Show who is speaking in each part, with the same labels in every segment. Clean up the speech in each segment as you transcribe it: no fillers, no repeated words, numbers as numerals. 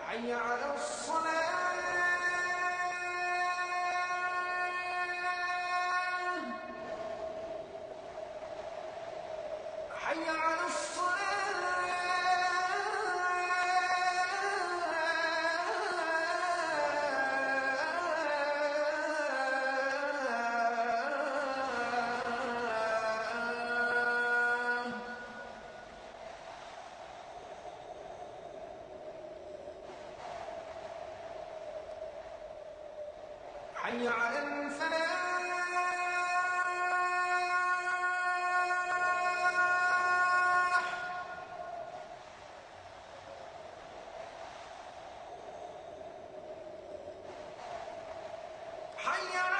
Speaker 1: حي على الصلاة حي على حي على الفلاح حي على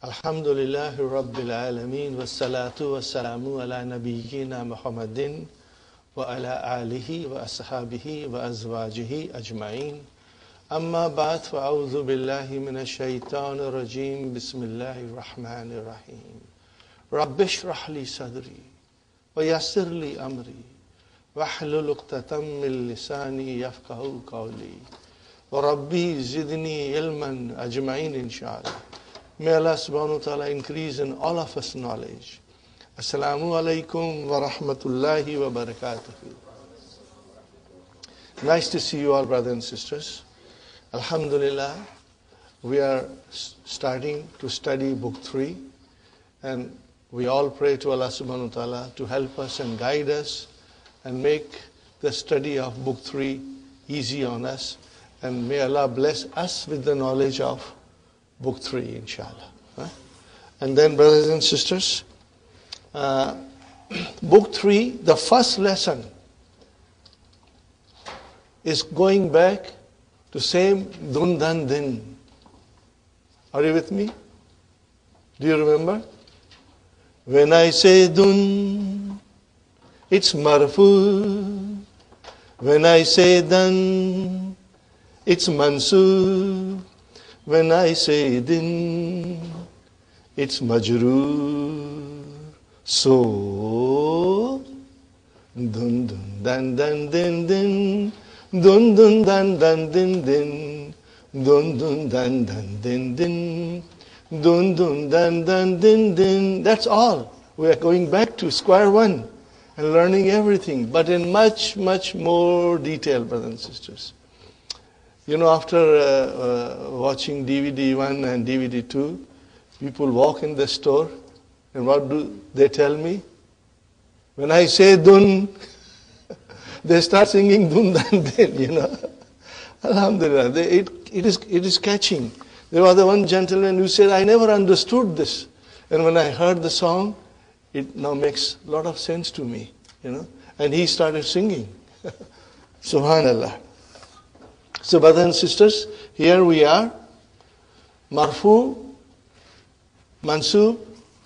Speaker 2: الحمد لله رب العالمين والصلاة والسلام على نبينا محمد وعلى آله وأصحابه وأزواجه أجمعين أما بعد فأعوذ بالله من الشيطان الرجيم بسم الله الرحمن الرحيم رب اشرح لي صدري ويسر لي أمري واحلل عقدة من لساني يفقهوا قولي وربي زدني علما أجمعين إن شاء الله. May Allah subhanahu wa ta'ala increase in all of us knowledge. Assalamu alaikum wa rahmatullahi wa barakatuhu. Nice to see you all, brothers and sisters. Alhamdulillah, we are starting to study book 3, and we all pray to Allah subhanahu wa ta'ala to help us and guide us and make the study of book 3 easy on us, and may Allah bless us with the knowledge of book 3, inshallah. And then, brothers and sisters, book 3, the first lesson is going back to same dun dan din. Are you with me? Do you remember? When I say dun, it's marfu. When I say dan, it's mansub. When I say din, it's majroor. So, dun dun dan dan din din, dun dun dan dan din din, dun dun dan dan din din, dun dun dan dan din din. That's all. We are going back to square one and learning everything, but in much, much more detail, brothers and sisters. You know, after watching DVD 1 and DVD 2, people walk in the store, and what do they tell me? When I say dun, they start singing dun dan din, you know. Alhamdulillah. It is catching. There was the one gentleman who said, I never understood this. And when I heard the song, it now makes a lot of sense to me, And he started singing. Subhanallah. So brothers and sisters, here we are. Marfu, Mansub,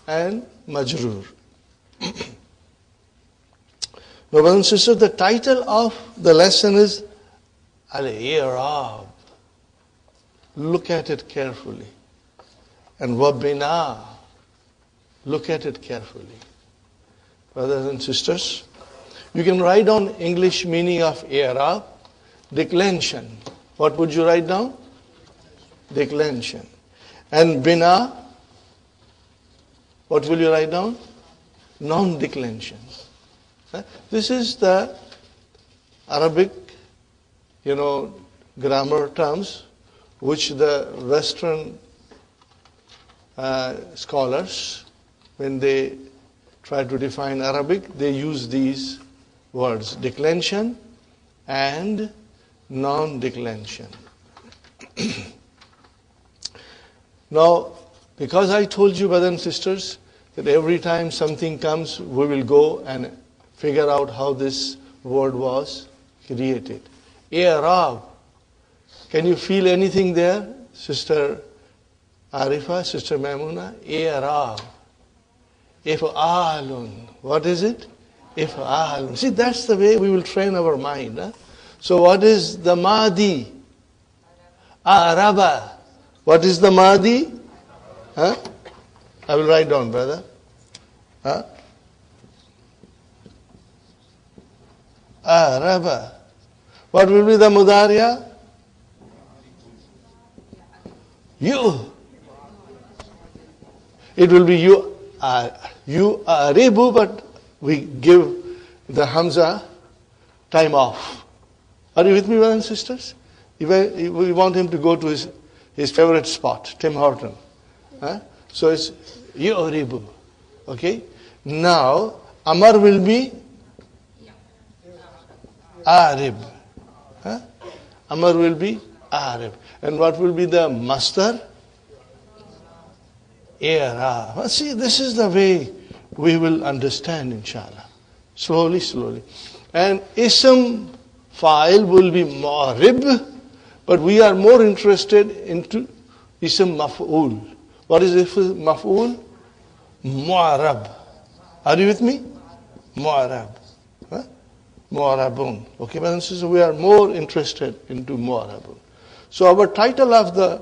Speaker 2: and Majroor. Brothers and sisters, the title of the lesson is Al-I'rab. Look at it carefully. And Wabina. Look at it carefully. Brothers and sisters, you can write down English meaning of I'rab, declension. What would you write down? Declension. And Bina, what will you write down? Non-declension. This is the Arabic, grammar terms which the Western scholars, when they try to define Arabic, they use these words, declension and non-declension. Now, because I told you, brothers and sisters, that every time something comes, we will go and figure out how this word was created. I'rab. Can you feel anything there, Sister Arifa, Sister Maimuna? I'rab. If'alun. What is it? If'alun. See, that's the way we will train our mind. So what is the Madi? Araba. What is the Madi? I will write down, brother. Araba. What will be the Mudariya? You. It will be you aribu, but we give the Hamza time off. Are you with me, brothers and sisters? We want him to go to his favorite spot, Tim Horton. So it's yu'ribu. Okay? Now, Amar will be Arib. Amar will be Arib. And what will be the Masdar? I'rab. See, this is the way we will understand, inshallah. Slowly, slowly. And Ism Fa'il will be Mu'rib, but we are more interested into Ism Maf'ul. What is Ism Maf'ul? Mu'arab. Are you with me? Mu'arab. Mu'arabun. Okay, brothers and sisters, we are more interested into Mu'arabun. So our title of the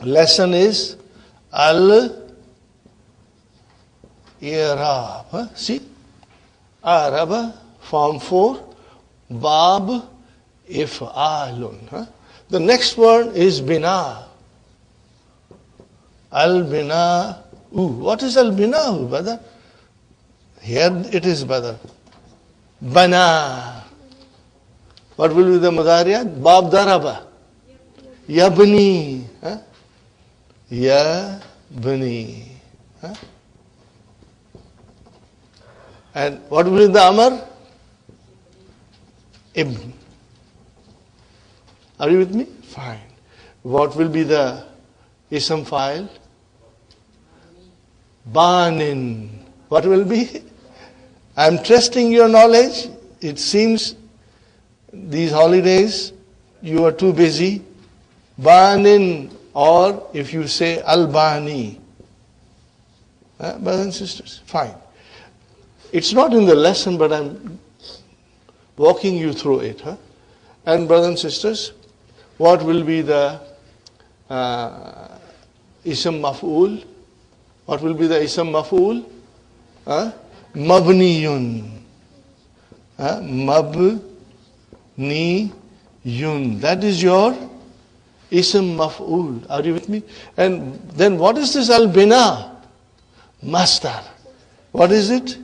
Speaker 2: lesson is Al-I'rab. See? Araba, form 4. Bab, If'alun. The next word is Bina. Al-Bina. What is Al-Bina, brother? Here it is, brother. Bana. What will be the Mudariya? Bab Daraba. Yabni. Yabni. And what will be the Amar? Ibn. Are you with me? Fine. What will be the Ism Fa'il? Banin. What will be? I am testing your knowledge. It seems these holidays you are too busy. Banin, or if you say Al-Bani. Brothers and sisters, fine. It's not in the lesson, but I'm walking you through it. And brothers and sisters, what will be the Ism Maf'ul? What will be the Ism Maf'ul? Mabniyun. Mabniyun. That is your Ism Maf'ul. Are you with me? And then what is this Al-Bina? Masdar. What is it?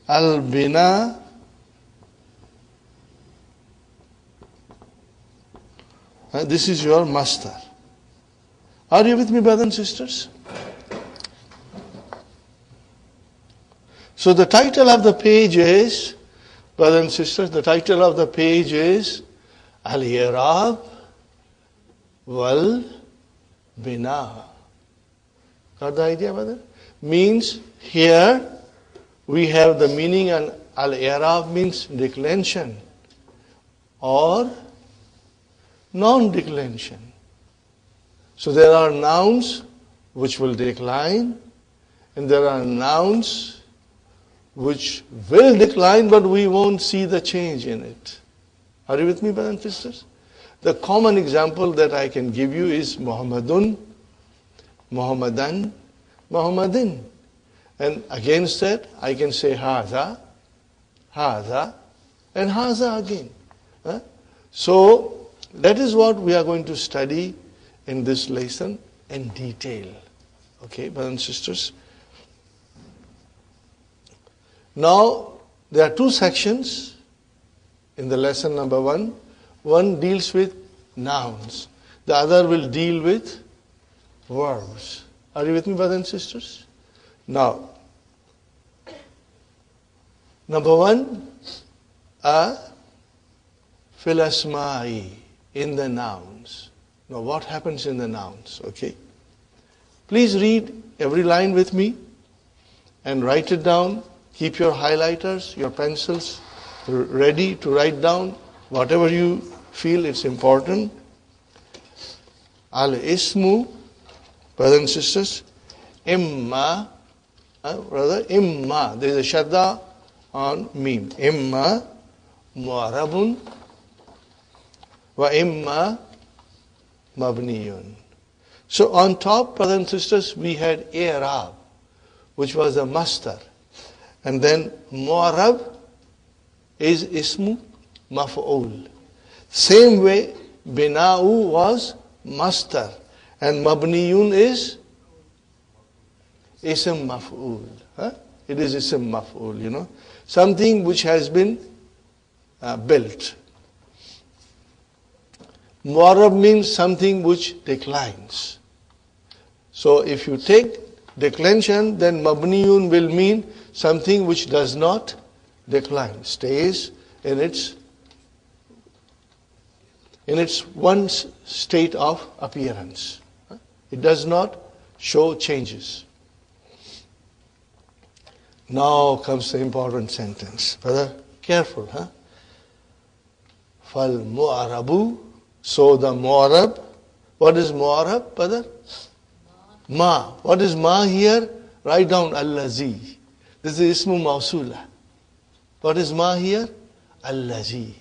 Speaker 2: Al-Bina. This is your Masdar. Are you with me, brothers and sisters? So the title of the page is, brothers and sisters, the title of the page is al-i'rab wal-bina. Got the idea about that? Means here we have the meaning, and al-i'rab means declension or non-declension. So there are nouns which will decline, and there are nouns which will decline, but we won't see the change in it. Are you with me, brothers and sisters? The common example that I can give you is Muhammadun, Muhammadan, Muhammadin. And against that, I can say Haza, Haza, and Haza again. So, that is what we are going to study in this lesson in detail. Okay, brothers and sisters? Now, there are two sections in the lesson number 1. One deals with nouns. The other will deal with verbs. Are you with me, brothers and sisters? Now, number 1, fil asma'i, in the nouns. Now, what happens in the nouns? Okay. Please read every line with me and write it down. Keep your highlighters, your pencils ready to write down whatever you feel it's important. Al-ismu, brothers and sisters, imma, imma, there is a shadda on mim. Imma mu'arabun wa imma mabniyun. So on top, brothers and sisters, we had i'rab, which was a master. And then mu'arab is ismu maf'ul. Same way, bina'u was master. And mabniyun is ism maf'ul. It is ism maf'ul, you know. Something which has been built. Mu'arab means something which declines. So if you take declension, then mabniyun will mean something which does not decline, stays in its one state of appearance. It does not show changes. Now comes the important sentence. Brother, careful, huh? Fal mu'arabu. So the mu'arab. What is mu'arab, brother? Ma. What is ma here? Write down allazi. This is ismu mawsula. What is ma here? Allazi.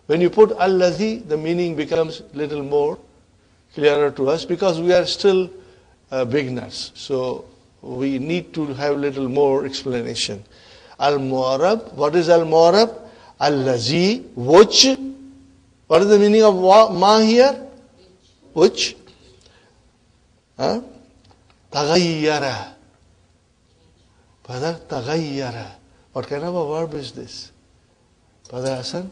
Speaker 2: When you put allazi, the meaning becomes a little more clearer to us because we are still beginners. So we need to have a little more explanation. Al-mu'arab. What is al-mu'arab? Allazi. Which. What is the meaning of ma here? Which. Taghayyara. Brother, taghayyara. What kind of a verb is this? Brother Hassan?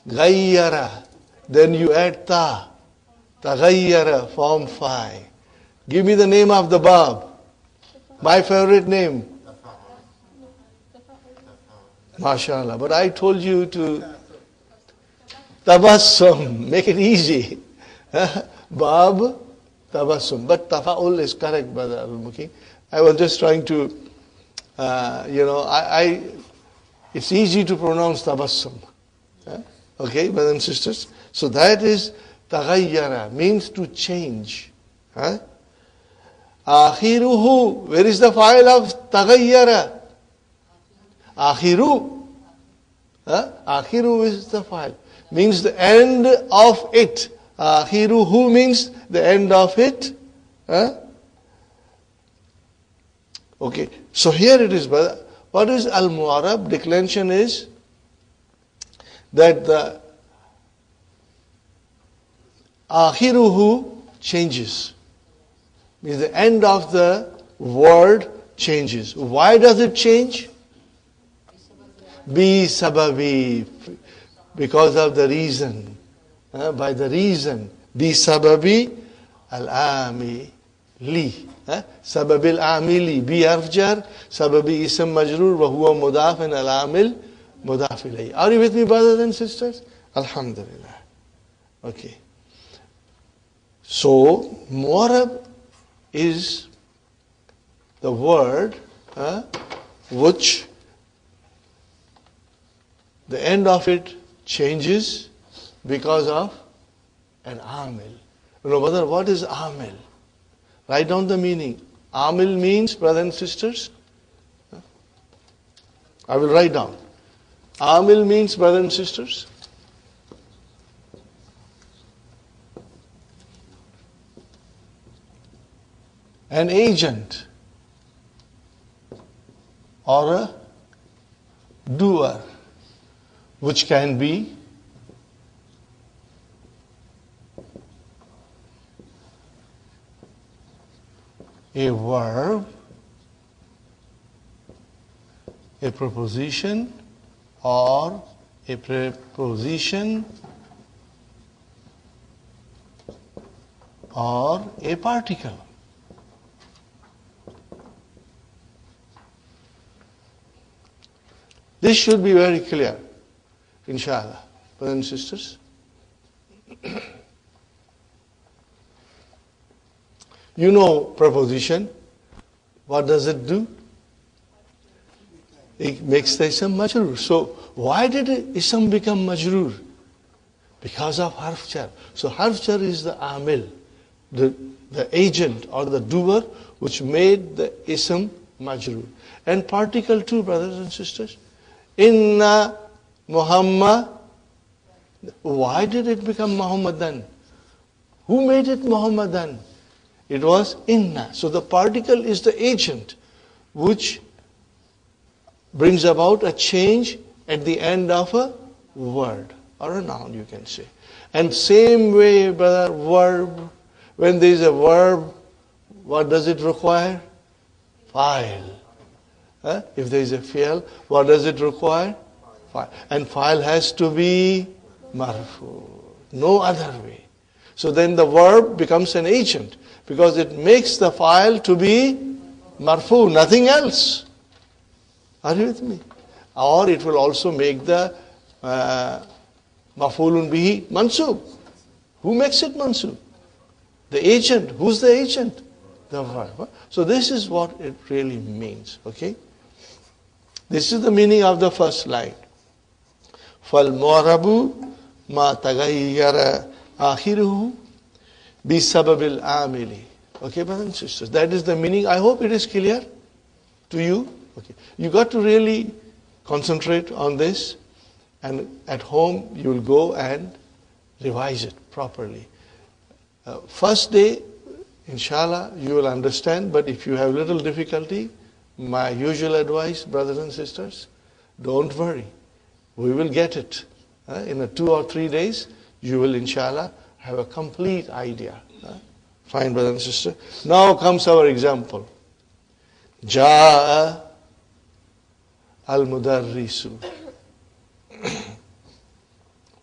Speaker 2: Ghayyara. Then you add ta. Taghayyara, form 5. Give me the name of the verb. My favorite name. MashaAllah. But I told you to tabassum. Make it easy. Bab, tabassum. But tafa'ul is correct, Brother Al-Muki. I was just trying to, it's easy to pronounce tabassum. Okay, brothers and sisters. So that is taghayyara, means to change. Akhiruhu. Where is the file of taghayyara? Akhiru. Akhiru is the file. Means the end of it. Akhiruhu means the end of it. Okay. So here it is, brother. What is al-mu'arab? Declension is that the akhiruhu changes. Means the end of the word changes. Why does it change? Bi sababi. Because of the reason. By the reason. Bi sababi al-ami li. Sababil amili. Bi harf jar. Sababi ism majrur. Wa huwa mudaf and al-amil mudaf ilayhi. Are you with me, brothers and sisters? Alhamdulillah. Okay. So, mu'arab is the word which the end of it changes because of an amil. You know, brother, what is amil? Write down the meaning. Amil means, brothers and sisters, I will write down. Amil means, brothers and sisters, an agent or a doer, which can be a verb, a preposition, or a preposition, or a particle. This should be very clear, inshallah, brothers and sisters. You know preposition. What does it do? It makes the ism majroor. So why did ism become majroor? Because of harf jar. So harf jar is the amil, the agent or the doer which made the ism majroor. And particle too, brothers and sisters. Inna Muhammad. Why did it become Muhammadan? Who made it Muhammadan? It was inna. So the particle is the agent which brings about a change at the end of a word or a noun, you can say. And same way, brother, verb. When there is a verb, what does it require? File. If there is a fi'l, what does it require? File. And file has to be marfu. No other way. So then the verb becomes an agent because it makes the file to be marfu, nothing else. Are you with me? Or it will also make the maf'ulun bihi mansub. Who makes it mansub? The agent. Who's the agent? The verb. So this is what it really means. Okay? This is the meaning of the first line. فَالْمُعْرَبُ مَا تَغَيَّرَ آخِرُهُ بِسَبَبِ الْعَامِلِ. Okay, brothers and sisters. That is the meaning. I hope it is clear to you. Okay. You got to really concentrate on this, and at home you will go and revise it properly. First day, inshallah, you will understand, but if you have little difficulty, my usual advice, brothers and sisters, don't worry. We will get it. In 2 or 3 days, you will, inshallah, have a complete idea. Fine, brother and sister. Now comes our example. Ja'a al-mudarrisu.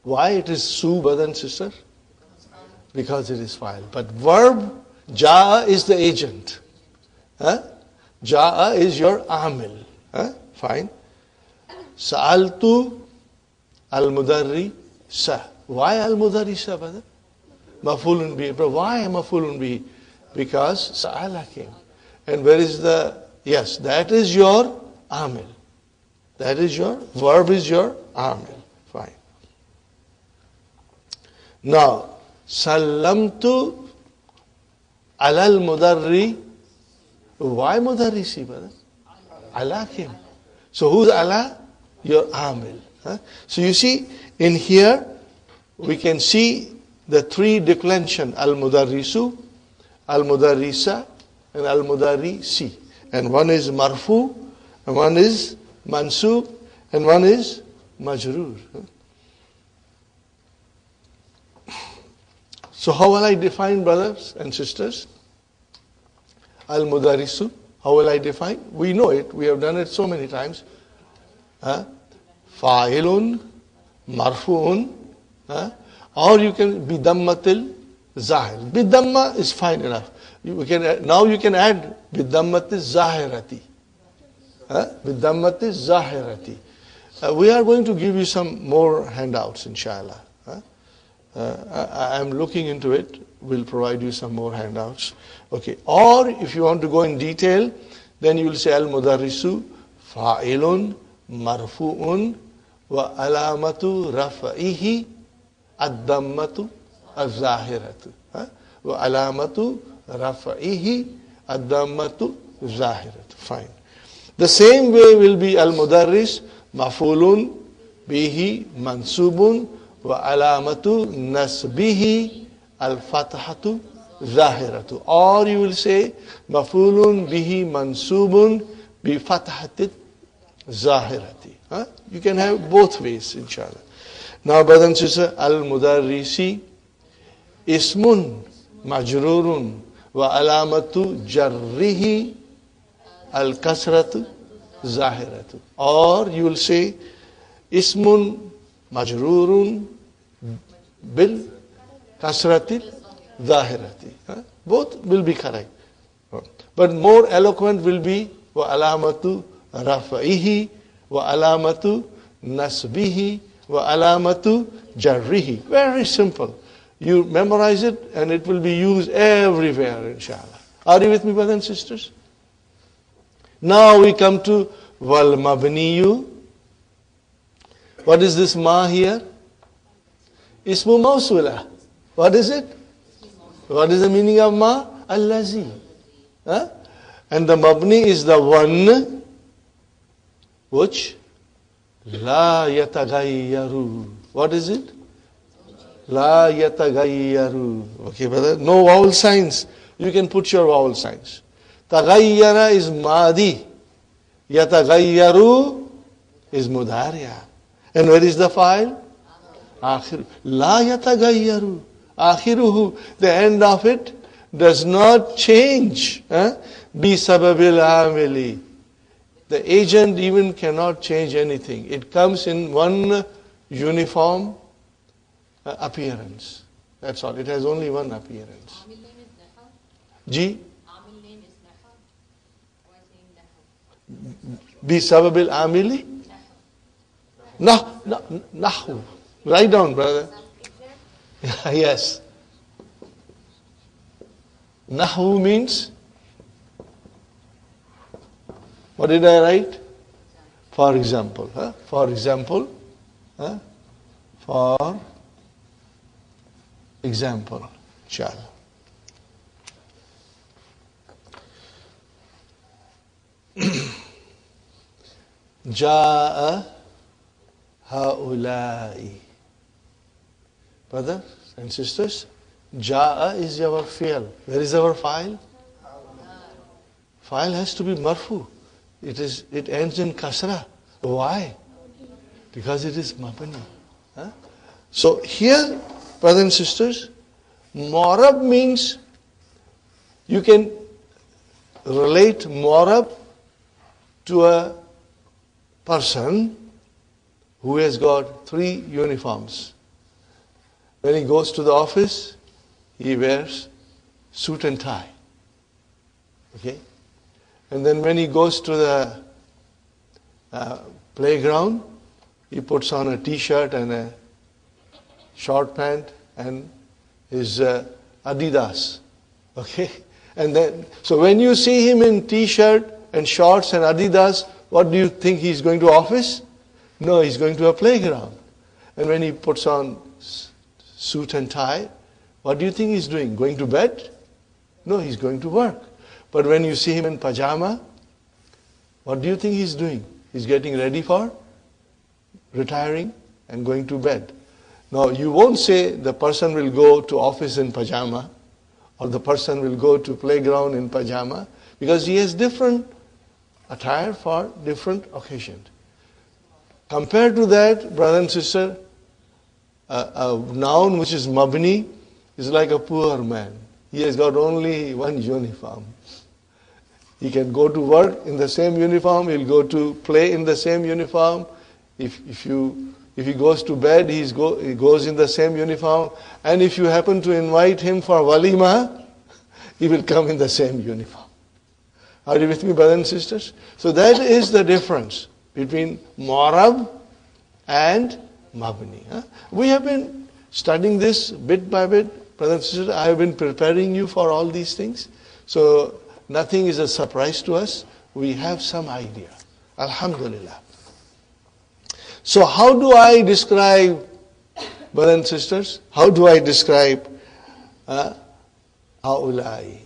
Speaker 2: Why it is su, brother and sister? Because it is file. But verb, ja'a is the agent. Ja'a is your amil. Fine. Sa'altu al-mudarrisa. Why al-mudarrisa, brother? Maf'ulun bihi. But why maf'ulun bihi? Because sa'ala came. And where is the... Yes, that is your amil. That is your... Verb is your amil. Fine. Now, sallamtu alal mudarri. Why mudarrisi, brother? Allah came. So who's Allah? Your amil. So you see, in here, we can see the 3 declension. Al-mudarrisu, al-mudarrisa, and al-mudarrisi. And one is marfu, and one is mansub, and one is majroor. So how will I define, brothers and sisters? Al-mudarrisu. How will I define? We know it. We have done it so many times. Fa'ilun, marfu'un, or you can be dammatil zahir. Bidamma is fine enough. Now you can add bidammatil zahirati. Bidammatil zahirati. We are going to give you some more handouts, inshallah. I'm looking into it. We'll provide you some more handouts. Okay. Or if you want to go in detail, then you will say al-mudarrisu fa'ilun marfu'un wa alamatu rafa'ihi ad-dammatu az-zahiratu. Wa alamatu rafa'ihi ad-dammatu az-zahiratu. Fine. The same way will be al-mudarris maf'ulun bihi mansubun wa alamatu nasbihi al-fathatu zahiratu. Or you will say maf'ulun bihi mansubun bi fathati zahirati. You can have both ways, inshallah. Now, brothers and sisters, al-mudarrisi ismun majrurun wa alamatu jarrihi al-kasratu zahiratu. Or you will say ismun majrurun bil kasrati zahirati. Both will be correct. But more eloquent will be wa alamatu rafa'ihi wa alamatu nasbihi wa alamatu jarrihi. Very simple. You memorize it and it will be used everywhere, inshallah. Are you with me, brothers and sisters? Now we come to wal mabniyu. What is this ma here? Ismu mawsula. What is it? What is the meaning of ma? Allazi. And the mabni is the one which la yatagayyaru. What is it? La yatagayyaru. Okay, brother. No vowel signs. You can put your vowel signs. Tagayyara is madi. Yatagayyaru is mudariya. And where is the file? Akhir. La yatagayyaru. Akhiruhu. The end of it does not change. Bi sababil amili. The agent even cannot change anything. It comes in one uniform appearance. That's all. It has only one appearance. Ji? Bi sababil amili? Nahu. Write down, brother. Yes. Nahu means, what did I write? For example. For example. For example. Inshallah. Ja'a haulai. Brothers and sisters, Ja'a is our fi'l. Where is our file? File has to be marfu. It ends in kasra. Why? Because it is mabni. So here, brothers and sisters, mu'rab means you can relate mu'rab to a person who has got 3 uniforms. When he goes to the office, he wears suit and tie. Okay? And then when he goes to the playground, he puts on a t-shirt and a short pant and his Adidas. Okay? And then, so when you see him in t-shirt and shorts and Adidas, what do you think he's going to office? No, he's going to a playground. And when he puts on suit and tie, what do you think he's doing? Going to bed? No, he's going to work. But when you see him in pajama, what do you think he's doing? He's getting ready for retiring and going to bed. Now, you won't say the person will go to office in pajama or the person will go to playground in pajama, because he has different attire for different occasions. Compared to that, brother and sister, a noun which is mabni is like a poor man. He has got only one uniform. He can go to work in the same uniform. He'll go to play in the same uniform. If he goes to bed, he goes in the same uniform. And if you happen to invite him for walima, he will come in the same uniform. Are you with me, brothers and sisters? So that is the difference between mu'rab and mabni. We have been studying this bit by bit. Brothers and sisters, I have been preparing you for all these things. So nothing is a surprise to us. We have some idea. Alhamdulillah. So how do I describe, brothers and sisters, how do I describe haulai?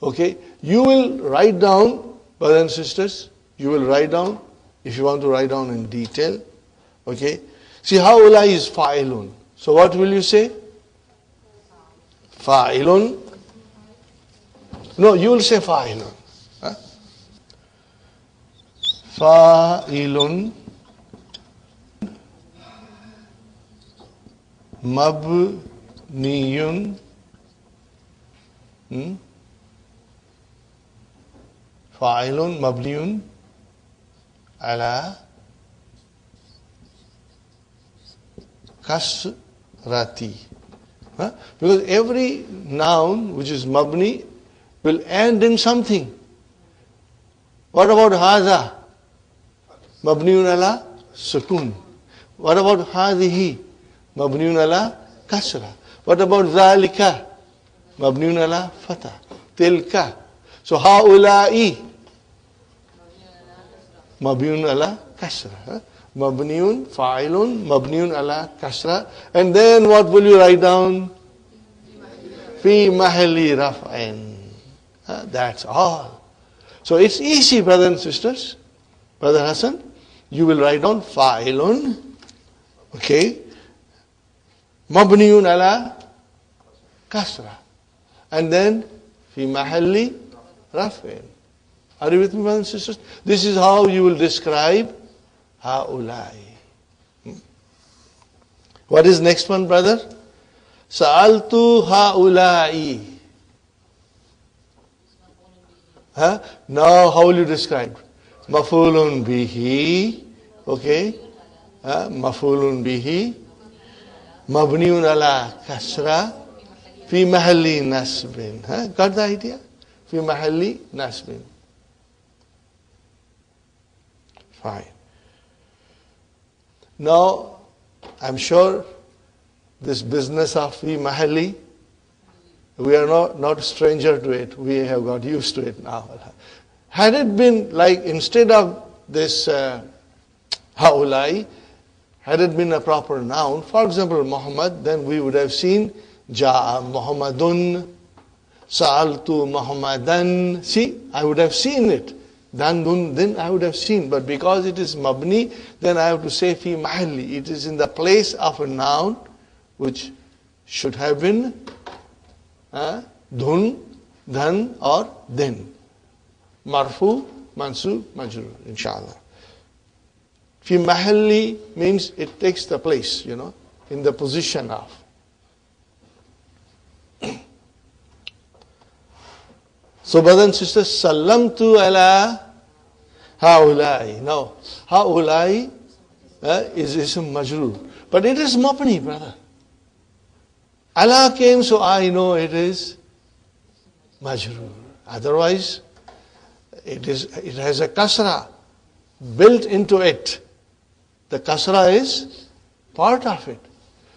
Speaker 2: Okay, you will write down, brothers and sisters, you will write down, if you want to write down in detail. Okay, see, haulai is fa'ilun. So what will you say? Fa'ilun. No, you will say fa'ilun. Fa'ilun mabniyun fa'ilun mabniyun ala kasrati. Because every noun which is mabni will end in something. What about hadha? Mabniun ala sukun. What about hadhihi? Mabniun ala kasra. What about dhalika? Mabniun ala fatha. Tilka. So haulai. Mabniun ala kasra. Mabniun, fa'ilun, mabniun ala kasra. And then what will you write down? Fi mahalli raf'in. That's all. So it's easy, brothers and sisters. Brother Hassan, you will write down fa'ilun, okay, mabniyun ala kasra, and then fi mahalli raf'in. Are you with me, brothers and sisters? This is how you will describe haulai. What is next one, brother? Sa'altu haulai. Now how will you describe? Mafulun bihi, okay, mafulun bihi, mabniun ala kasra, fi mahalli nasbin. Got the idea? Fi mahalli nasbin. Fine. Now, I'm sure this business of fi mahalli, we are not a stranger to it. We have got used to it now. Had it been like, instead of this haulai, had it been a proper noun, for example, Muhammad, then we would have seen Ja'a Muhammadun, Sa'altu Muhammadan. See, I would have seen it. Then I would have seen. But because it is mabni, then I have to say fi mahalli. It is in the place of a noun which should have been dhun, dhan or din. Marfu, mansub, majrur, inshallah. Fi mahalli means it takes the place, in the position of. So, brothers and sisters, sallamtu ala haulai. Now, haulai is ism majrur. But it is mabni, brother. Allah came, so I know it is majrur. Otherwise, it has a kasra built into it. The kasra is part of it.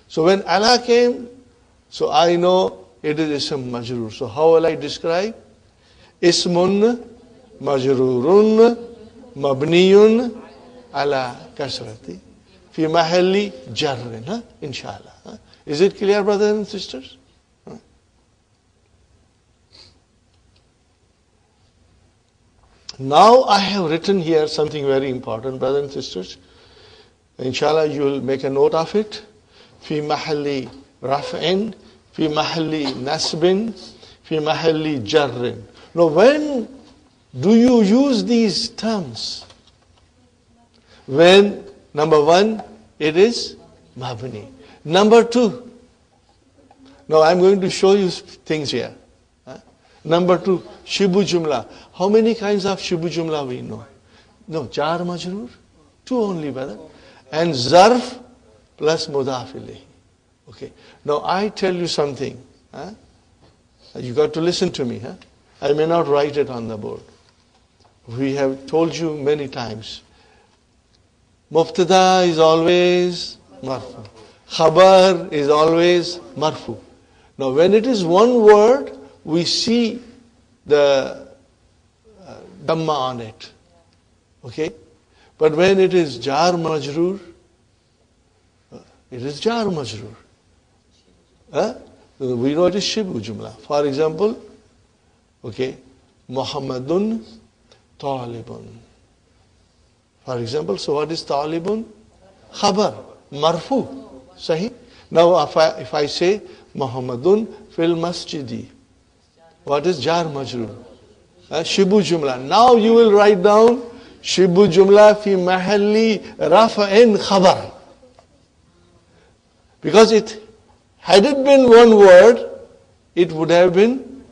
Speaker 2: So when Allah came, so I know it is ism majrur. So how will I describe? Ismun majrurun mabniyun ala kasrati fi mahalli jarrin. Inshallah. Is it clear, brothers and sisters? Now I have written here something very important, brothers and sisters. Inshallah, you will make a note of it. Fi mahalli raf'in, fi mahalli nasbin, fi mahalli jarrin. Now, when do you use these terms? When, number one, it is mabni. Number two, now I'm going to show you things here. Number two, shibu jumla. How many kinds of shibu jumla we know? No, jar majroor, two only, brother. And zarf plus mudaf ilayhi. Okay. Now I tell you something. You got to listen to me. I may not write it on the board. We have told you many times. Mubtada is always marfu. Khabar is always marfu. Now when it is one word, we see the dhamma on it. Okay? But when it is jar majroor, it is jar majroor. We know it is shibu jumla. For example, okay, Muhammadun talibun. For example, so what is talibun? Khabar, marfu. Sahi? Now if I say Muhammadun fil masjidi, what is jar majroor? Shibu jumla. Now you will write down shibu jumla fi mahalli rafa'in khabar. Because had it been one word, it would have been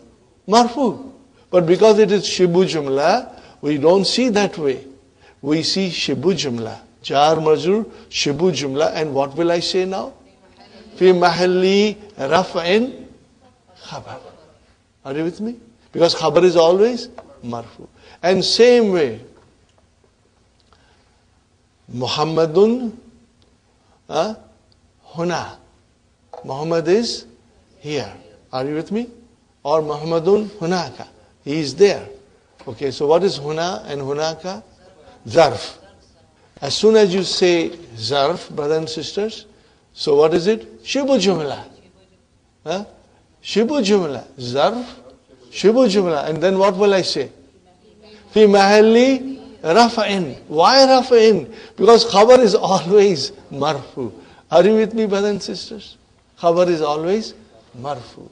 Speaker 2: marfu. But because it is shibu jumla, we don't see that way. We see shibu jumla. Jar majroor, shibu jumla. And what will I say now? Fi mahalli rafa'in khabar. Are you with me? Because khabar is always marfu. And same way, Muhammadun huna. Muhammad is here. Are you with me? Or Muhammadun hunaka. He is there. Okay, so what is huna and hunaka? Zarf. As soon as you say zarf, brothers and sisters, so what is it? Shibu jumla. Shibu jumla. Zarf, shibu jumla. And then what will I say? Fi mahalli rafa'in. Why rafa'in? Because khabar is always marfu. Are you with me, brothers and sisters? Khabar is always marfu.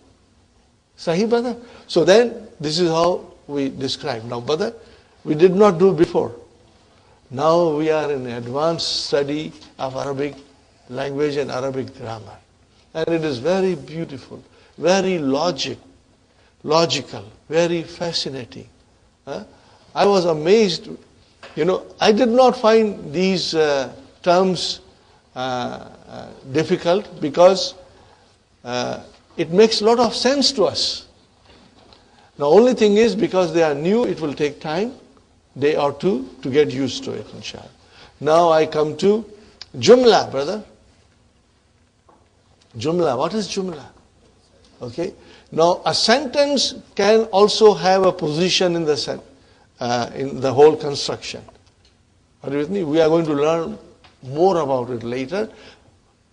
Speaker 2: Sahi, brother? So then, this is how we describe. Now, brother, we did not do before. Now we are in advanced study of Arabic language and Arabic grammar. And it is very beautiful, very logical, very fascinating. I was amazed. I did not find these terms difficult because it makes a lot of sense to us. The only thing is, because they are new, it will take time, day or two, to get used to it, inshallah. Now I come to jumla, brother. Jumla. What is jumla? Okay. Now a sentence can also have a position in the whole construction. Are you with me? We are going to learn more about it later.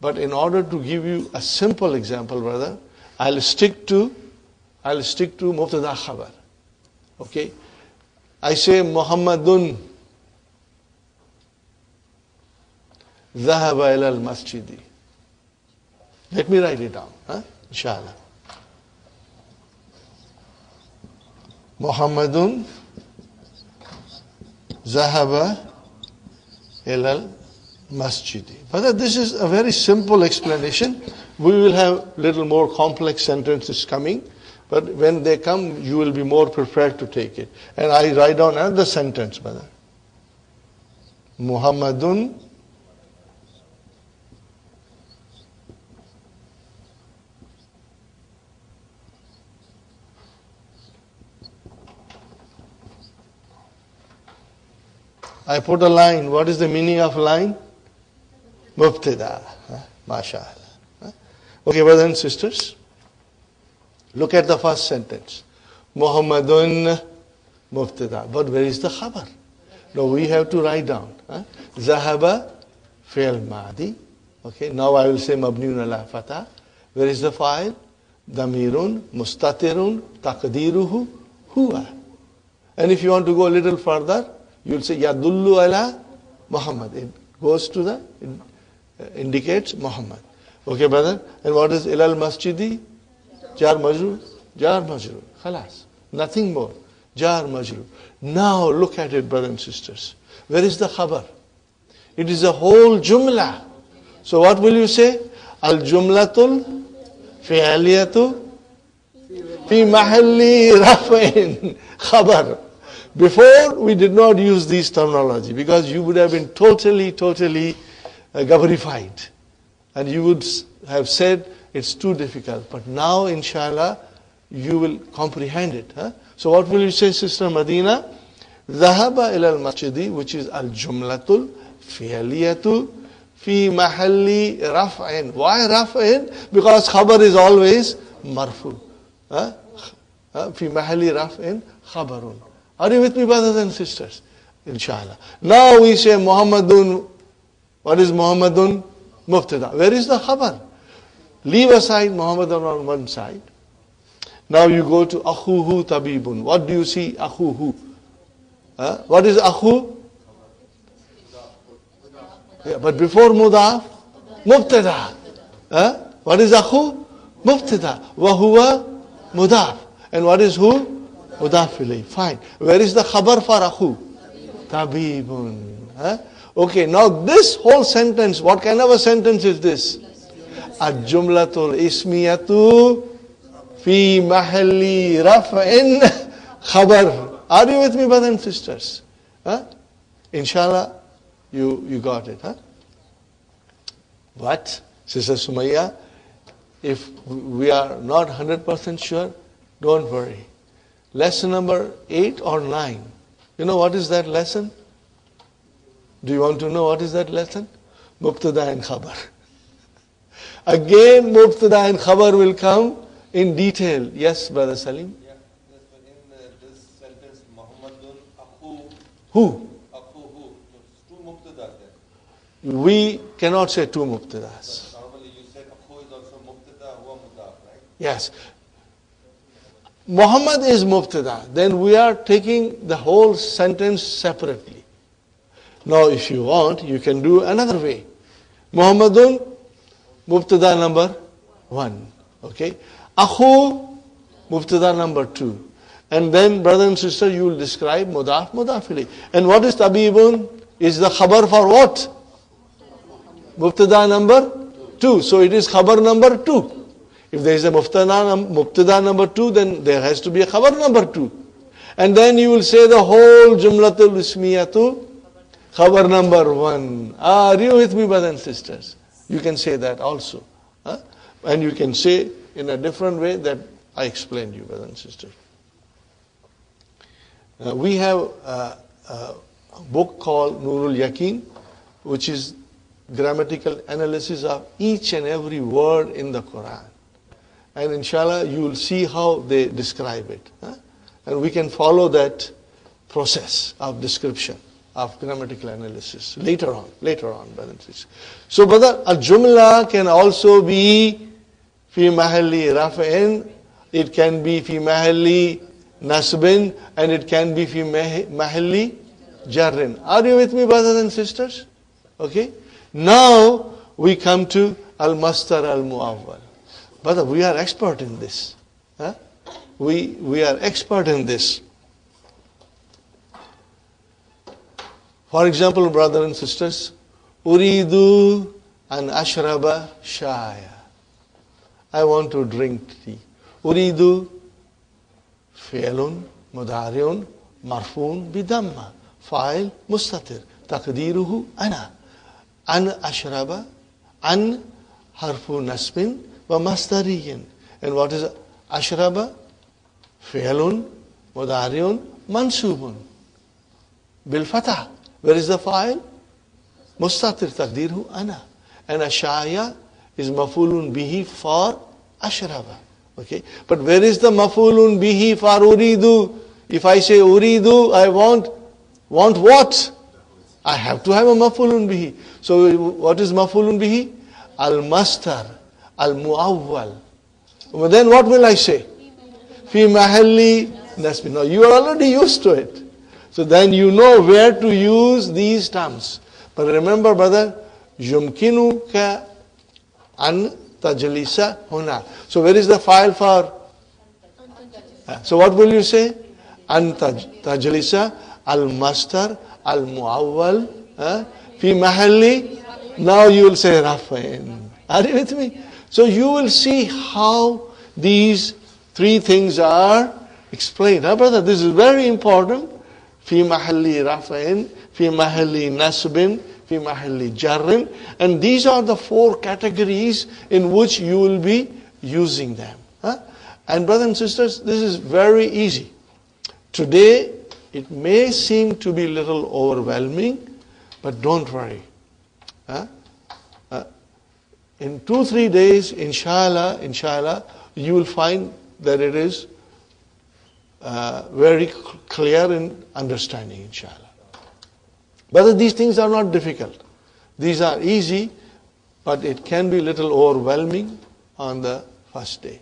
Speaker 2: But in order to give you a simple example, brother, I'll stick to mubtada khabar. Okay? I say Muhammadun dhahaba ila al-masjidi. Let me write it down, inshallah. Muhammadun dhahaba ila al-masjidi. But this is a very simple explanation. We will have little more complex sentences coming. But when they come, you will be more prepared to take it. And I write down another sentence, brother. Muhammadun I put a line. What is the meaning of line? Mubtada. MashaAllah. Okay, brothers and sisters. Look at the first sentence. Muhammadun mubtada. But where is the khabar? Now we have to write down. Zahaba fi'l madi. Okay, now I will say mabniun ala fatah. Where is the fa'il? Damirun mustatirun taqdiruhu huwa. And if you want to go a little further, you will say yadullu ala Muhammad. It goes to it indicates Muhammad. Okay, brother? And what is ilal masjidi? Jar majroor, jar majroor. Khalas. Nothing more. Jar majroor. Now look at it, brothers and sisters. Where is the khabar? It is a whole jumla. So what will you say? Al jumlatul fi'aliyatu fi mahalli rafa'in khabar. Before we did not use these terminology because you would have been totally gabarified. And you would have said, it's too difficult. But now, inshallah, you will comprehend it. So what will you say, Sister Madina? Dhahaba ila al-masjidi, which is al-jumlatul فعلية في محل رفع. Why رفع? Because خبر is always مرفوع. في محل رفع خبر. Are you with me, brothers and sisters? Inshallah. Now we say Muhammadun. What is Muhammadun? Mubtada. Where is the khabar? Leave aside Muhammadun on one side. Now you go to akhuhu tabibun. What do you see? Akhuhu. What is akhu? Yeah, but before mudaf, mubtada. What is akhu? Mubtada. Wa huwa mudaf. And what is who? Mudaf ilayh. Fine. Where is the khabar for akhu? Tabibun. Okay, now this whole sentence, what kind of a sentence is this? Al-jumlatul ismiyatu fi mahalli raf'in khabar. Are you with me, brothers and sisters? Inshallah, you got it. But, Sister Sumayya, if we are not 100% sure, don't worry. Lesson number 8 or 9. You know what is that lesson? Do you want to know what is that lesson? Mubtada and khabar. Again, Mubtada and khabar will come in detail. Yes, Brother Salim?
Speaker 3: Yeah, yes, but in this sentence, Muhammadun akhu.
Speaker 2: Who?
Speaker 3: Akhu who? There's two mubtadas there.
Speaker 2: We cannot say two mubtadas.
Speaker 3: But normally you said akhu is also mubtada, huwa mudaf, right?
Speaker 2: Yes. Muhammad is mubtada. Then we are taking the whole sentence separately. Now, if you want, you can do another way. Muhammadun, mubtada number 1. Okay? Akhu, mubtada number 2. And then, brother and sister, you will describe mudaf, mudafili. And what is tabibun? Is the khabar for what? Mubtada number 2. So it is khabar number 2. If there is a mubtada number 2, then there has to be a khabar number 2. And then you will say the whole jumlatul ismiyatu, khabar number 1. Are you with me, brothers and sisters? You can say that also. And you can say in a different way that I explained you, brothers and sisters. We have a book called Nurul Yaqeen, which is grammatical analysis of each and every word in the Quran. And inshallah, you will see how they describe it. And we can follow that process of description, of grammatical analysis later on, brothers and sisters. So, brother, al-jumla can also be fi mahalli raf'in, it can be fi mahalli nasbin, and it can be fi mahalli jarrin. Are you with me, brothers and sisters? Okay. Now we come to al-mastar al-mu'awwal. Brother, we are expert in this. We are expert in this. For example, brothers and sisters, Uridu an ashraba shaya. I want to drink tea. Uridu fi'lun mudari'un marfu'un bidamma. Fa'il mustatir. Taqdiruhu ana. An ashraba. An harfu nasbin wa masdariyin. And what is ashraba? Fi'lun mudari'un mansubun. Bil fatah. Where is the fa'il? Mustatir taqdirhu ana. And ashaya is mafulun bihi for ashraba. Okay. But where is the mafulun bihi for uridu? If I say uridu, I want what? I have to have a mafulun bihi. So what is mafulun bihi? Al-mastar, al-mu'awwal. Then what will I say? Fi mahalli nasbi. Now you are already used to it. So then you know where to use these terms. But remember, brother, yumkinuka an tajlisa huna. So where is the file for? So what will you say? An tajlisa al-mastar al-mu'awwal fi mahalli. Now you will say rafain. Are you with me? So you will see how these three things are explained. Brother, this is very important. في محل رفع في محل نصب في محل جر, and these are the 4 categories in which you will be using them. And brothers and sisters, this is very easy. Today it may seem to be a little overwhelming, But don't worry. In 2-3 days, inshallah, you will find that it is very clear in understanding, inshallah. But these things are not difficult. These are easy, but it can be a little overwhelming on the first day.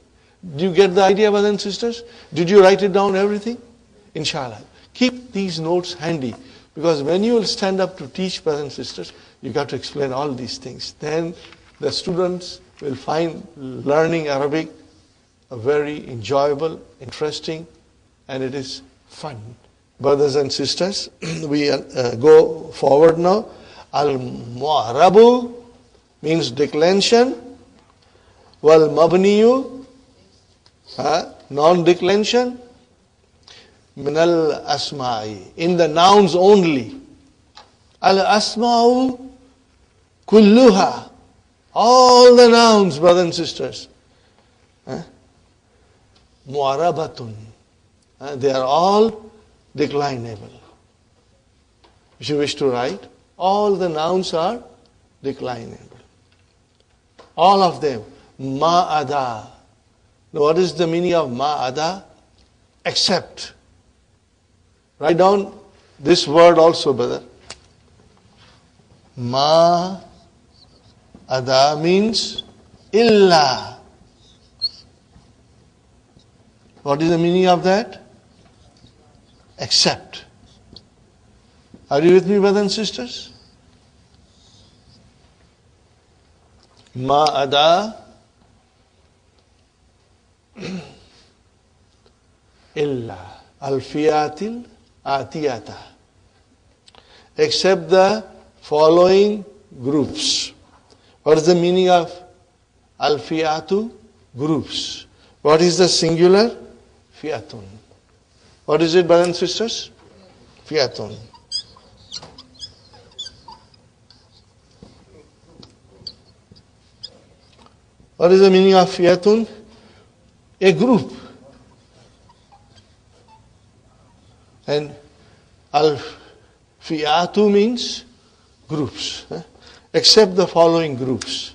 Speaker 2: Do you get the idea, brothers and sisters? Did you write it down, everything? Inshallah. Keep these notes handy, because when you will stand up to teach, brothers and sisters, you got to explain all these things. Then the students will find learning Arabic a very enjoyable, interesting, and it is fun. Brothers and sisters, we go forward now. Al-Mu'arabu means declension. Wal-Mabniyu, non-declension. Minal asma'i, in the nouns only. Al-asma'u kulluha, all the nouns, brothers and sisters. Mu'arabatun, they are all declinable. If you wish to write, all the nouns are declinable. All of them. Ma'ada. Now what is the meaning of ma'ada? Except. Write down this word also, brother. Ma'ada means illa. What is the meaning of that? Except. Are you with me, brothers and sisters? Ma'ada illa al-fiyatil atiyata. Except the following groups. What is the meaning of al-fiyatu? Groups. What is the singular? Fiyatun. What is it, brothers and sisters? Fiyatun. What is the meaning of fiyatun? A group. And al-fiyatu means groups. Except the following groups.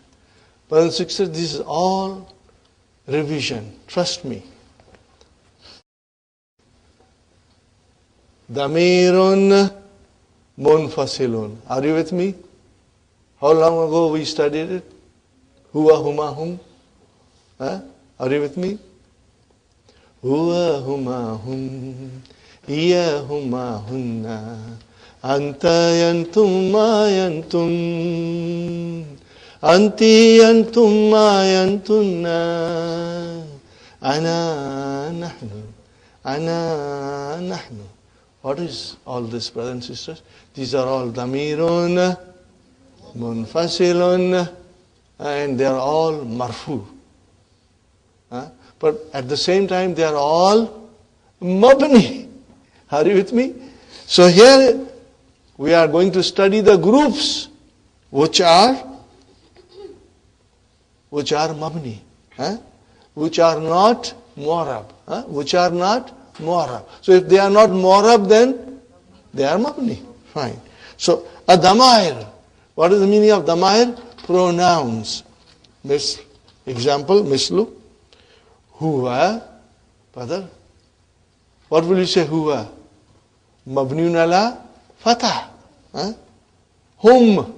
Speaker 2: Brothers and sisters, this is all revision. Trust me. Damirun munfasilun. Are you with me? How long ago we studied it? Huwa huma hum. Are you with me? Huwa huma hum. Iya huma hunna. Anta yantum ma yantum. Anti yantum ma yantunna. Ana nahnu. Ana nahnu. What is all this, brothers and sisters? These are all damirun, munfasilun, and they are all marfu. But at the same time, they are all mabni. Are you with me? So here we are going to study the groups which are mabni, which are not mu'arab, which are not mu'arab. So if they are not mu'arab, then they are mabni. Fine. So a damair. What is the meaning of damair? Pronouns. Example, mislu. Huwa. Brother. What will you say huwa? Mabniun ala fatah. Hum.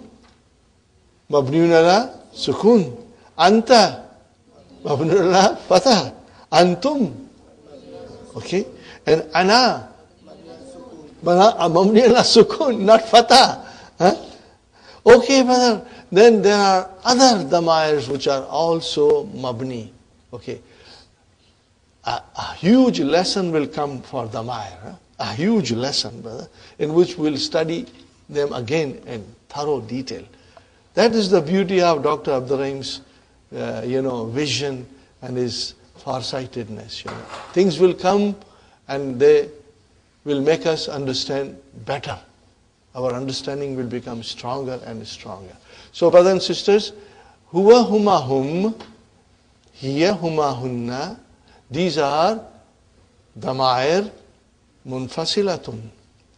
Speaker 2: Mabniun ala sukun. Anta. Mabniun ala fatah. Antum. Okay? And ana. Mabni ala sukun, not fatah. Okay, brother. Then there are other damairs which are also mabni. Okay. A huge lesson will come for damair. A huge lesson, brother, in which we'll study them again in thorough detail. That is the beauty of Dr. Abdurrahim's, vision and his farsightedness. Things will come and they will make us understand better. Our understanding will become stronger and stronger. So, brothers and sisters, huwa huma hum, hiya huma hunna, these are damair munfasilatun.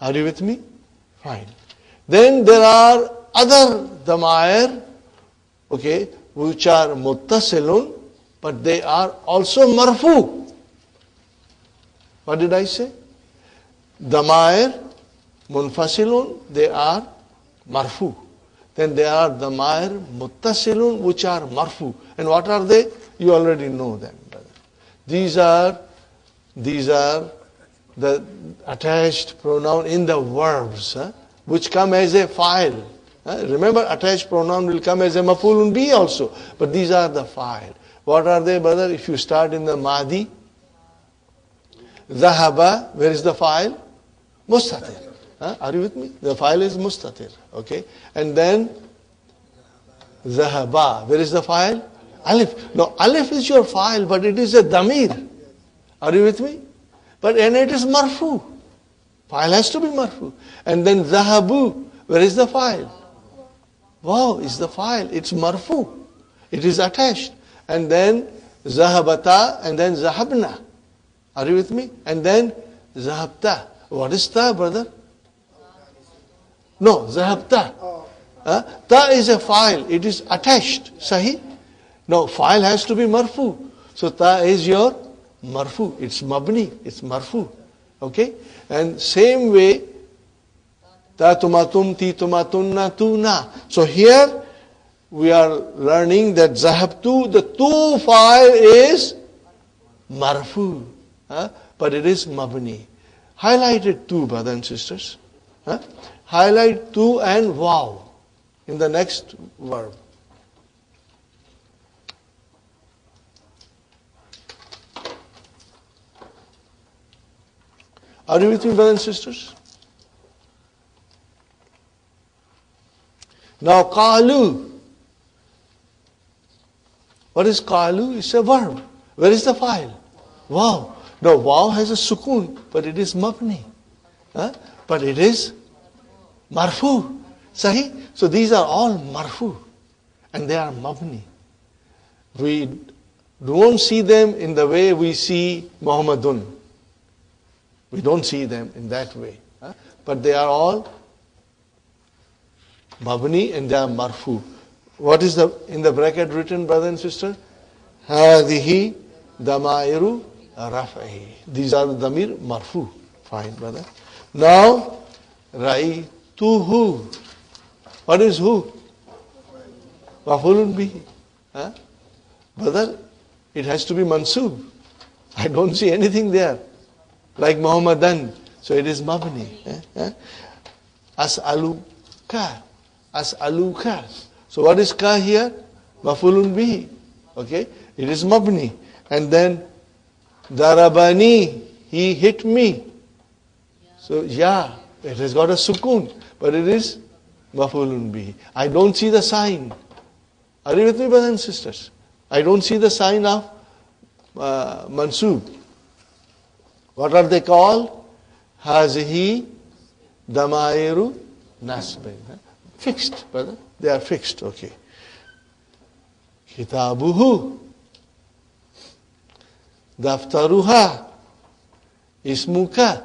Speaker 2: Are you with me? Fine. Then there are other damair, okay, which are muttasilun, but they are also marfu. What did I say? Damair, munfasilun, they are marfu. Then there are damair muttasilun, which are marfu. And what are they? You already know them. These are the attached pronoun in the verbs, which come as a file. Remember, attached pronoun will come as a maf'ulun bihi also. But these are the file. What are they, brother? If you start in the Madi, Zahaba, where is the file? Mustatir. Are you with me? The file is Mustatir. Okay. And then Zahaba, where is the file? Alif. No, Alif is your file, but it is a damir. Are you with me? And it is marfu. File has to be marfu. And then Zahabu, where is the file? Wow, is the file. It's marfu. It is attached. And then Zahabata, and then Zahabna. Are you with me? And then Zahabta. What is ta, brother? No, Zahabta. Ta is a file. It is attached. Sahi? No, file has to be marfu. So ta is your marfu. It's mabni. It's marfu. Okay? And same way, ta tumatum, ti tumatunna, tuna. So here we are learning that zahabtu, the tu file is marfu. But it is mabni. Highlight it tu, brothers and sisters. Highlight tu and waw in the next verb. Are you with me, brothers and sisters? Now, qalu. What is qalu? It's a verb. Where is the file? Wow. No, wow has a sukun, but it is mabni. But it is marfu. Sahi? So these are all marfu. And they are mabni. We don't see them in the way we see Muhammadun. We don't see them in that way. But they are all mabni and they are marfu. What is in the bracket written, brother and sister? Hadihi damairu raf'i. These are the damir marfu. Fine, brother. Now, ra'ituhu. What is who? Maf'ulun bihi. Brother, it has to be mansub. I don't see anything there. Like Muhammadan. So it is mabni. As'aluka. As'aluka. So what is ka here? Maf'ulun bihi. Okay? It is mabni. And then darabani. He hit me. So yeah, it has got a sukun. But it is maf'ulun bihi. I don't see the sign. Are you with me, brothers and sisters? I don't see the sign of mansub. What are they called? Hazihi damairu nasbin. Fixed, brother. They are fixed, okay. Kitabuhu. Daftaruha. Ismuka.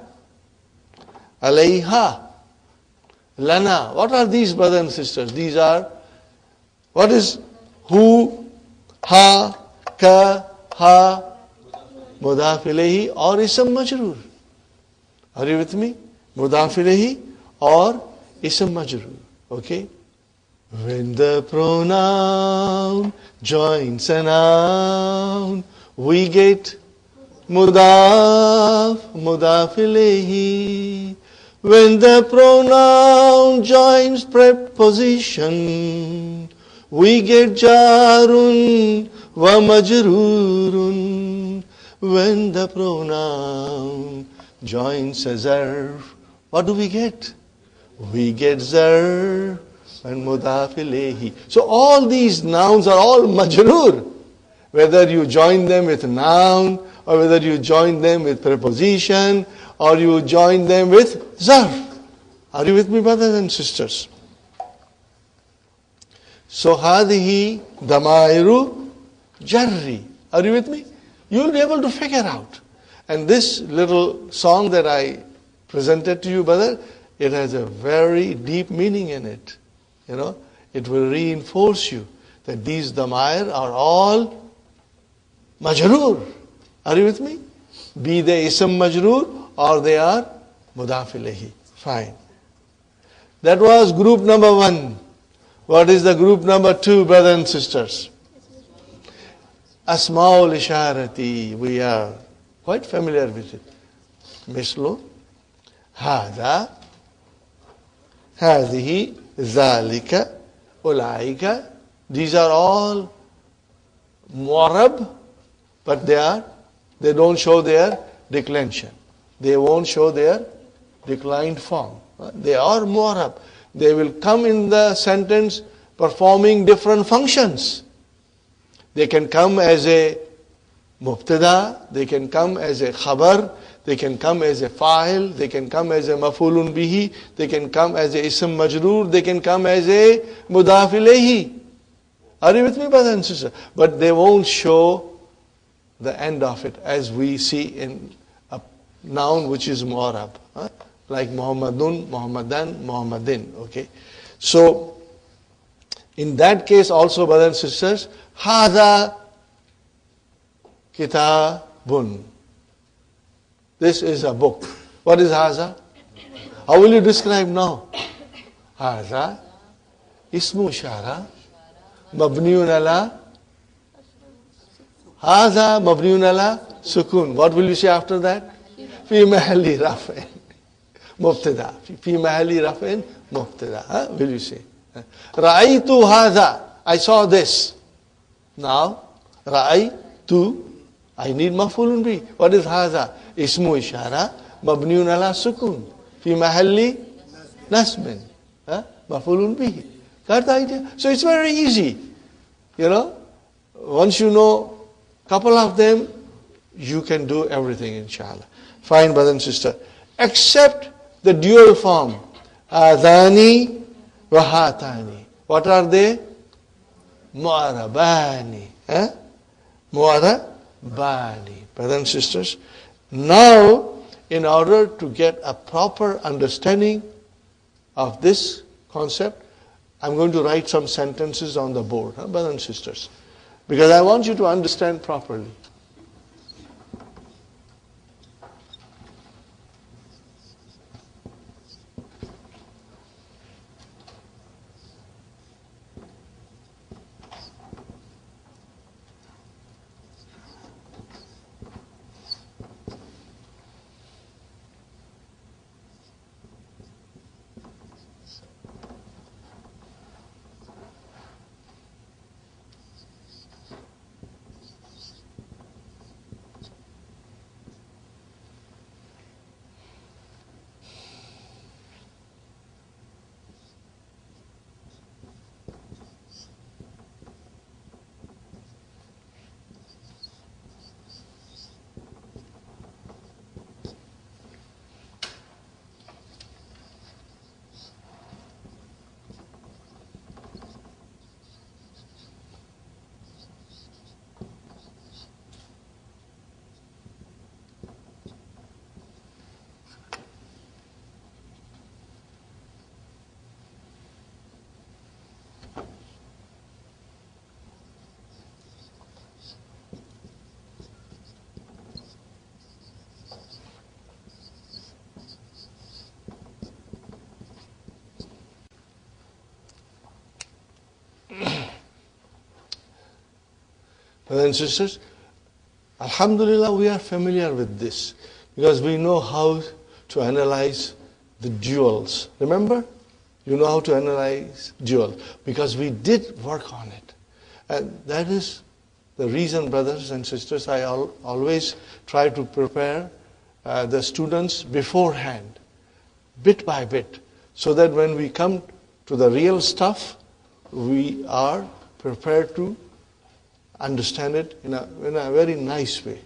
Speaker 2: Alayha. Lana. What are these, brothers and sisters? These are, what is who, ha, ka, ha, mudaf ilayhi or ism majroor. Are you with me? Mudaf ilayhi or ism majroor. Okay? When the pronoun joins a noun, we get mudaf ilayhi. When the pronoun joins preposition, we get jarun wa majrurun. When the pronoun joins a zarf, what do we get? We get zarf and mudaf ilayhi. So all these nouns are all majroor. Whether you join them with noun, or whether you join them with preposition, or you join them with zarf. Are you with me, brothers and sisters? So hadihi damairu jarri. Are you with me? You will be able to figure out. And this little song that I presented to you, brother, it has a very deep meaning in it. It will reinforce you that these damair are all majroor. Are you with me? Be they ism majroor or they are mudaf ilayhi. Fine. That was group number 1. What is the group number 2, brothers and sisters? Asma'ul isharati. We are quite familiar with it. Mislu, hada, hadihi, zalika, ulaika. These are all mu'arab, but they don't show their declension. They won't show their declined form. They are mu'arab. They will come in the sentence performing different functions. They can come as a mubtada, they can come as a khabar, they can come as a fa'il, they can come as a maf'ulun bihi, they can come as a ism majroor, they can come as a mudaf ilayhi. Are you with me, brothers and sisters? But they won't show the end of it as we see in a noun which is mu'arab. Like Muhammadun, Muhammadan, Muhammadin. Okay. So, in that case also, brothers and sisters, Hada Kitabun. This is a book. What is Haza? How will you describe now? Haza Ismu Ishara Mabniun ala Haza Mabniun ala Sukun. What will you say after that? Fi mahalli raf'in Mubtada. Fi mahalli raf'in Mubtada. Will you say? Ra'aytu Haza. I saw this. Now, Ra'aytu. I need maf'ulun bi. What is Haza? Ismu Ishara Mabniun ala Sukun. Fi mahalli Nasbin. Maf'ulun bihi. Got the idea? So it's very easy. Once you know a couple of them, you can do everything, inshallah. Fine, brother and sister. Except the dual form. Adani wa hatani. What are they? Mu'arabani. Mu'arabani. Brothers and sisters. Now, in order to get a proper understanding of this concept, I'm going to write some sentences on the board, brothers and sisters, because I want you to understand properly. Brothers and sisters, alhamdulillah, we are familiar with this because we know how to analyze the duals. Remember? You know how to analyze dual because we did work on it. And that is the reason, brothers and sisters, I always try to prepare the students beforehand, bit by bit, so that when we come to the real stuff, we are prepared to understand it in a very nice way.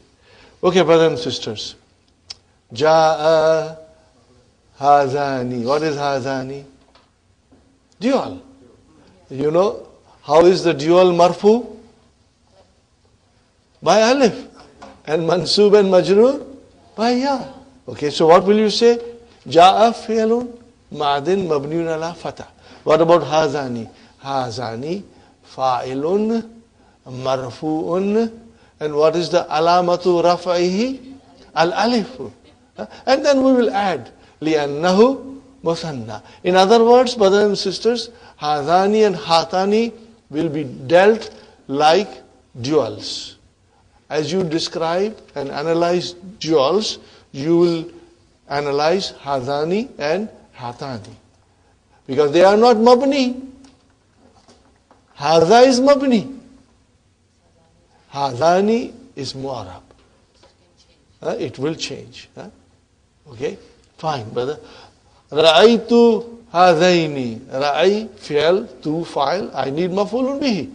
Speaker 2: Okay, brothers and sisters. Ja'a hazani. What is hazani? Dual. You know how is the dual marfu? By alif. And mansub and majroor? By ya. Okay, so what will you say? Ja'a fi'lun Ma'adin mabniun ala fatah. What about hazani? Hazani fa'ilun marfu'un. And what is the alamatu raf'ihi? Al-alifu. And then we will add li'annahu musanna. In other words, brothers and sisters, hazani and hatani will be dealt like duals. As you describe and analyze duals, you will analyze hazani and hatani. Because they are not mabni. Haza is mabni. Hazani is mu'arab. It will change. Okay? Fine, brother. Ra'aytu hazaini. Ra'i, fi'al, tu, fa'il. I need maf'ulun bihi.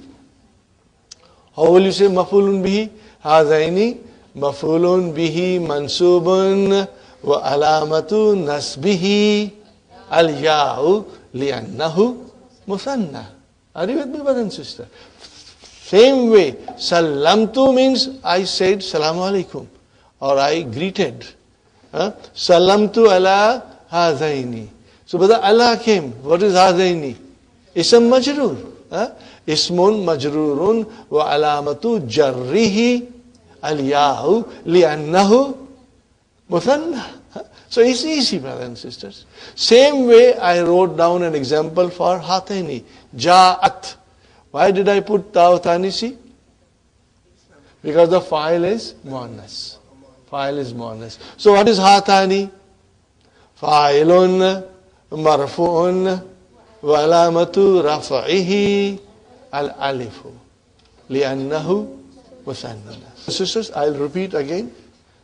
Speaker 2: How will you say maf'ulun bihi? Hazaini, maf'ulun bihi, mansubun, wa alamatu nasbihi, al-ya'u, li'annahu, musanna. Are you with me, brother and sister? Same way, salamtu means I said salamu alaikum, or I greeted. Salamtu ala hazaini. So brother, Allah came. What is hazaini? Ism majroor. Ismun majrurun wa alamatu jarrihi al-ya'u li'annahu muthanna. So it's easy, brothers and sisters. Same way I wrote down an example for hataini. Ja'at. Why did I put ta'utanisi? Because the file is muannas. File is muannas. So what is hatani? Fa'ilun marfu'un wa alamatu raf'ihi al-alifu li'annahu musanna. Sisters, I'll repeat again.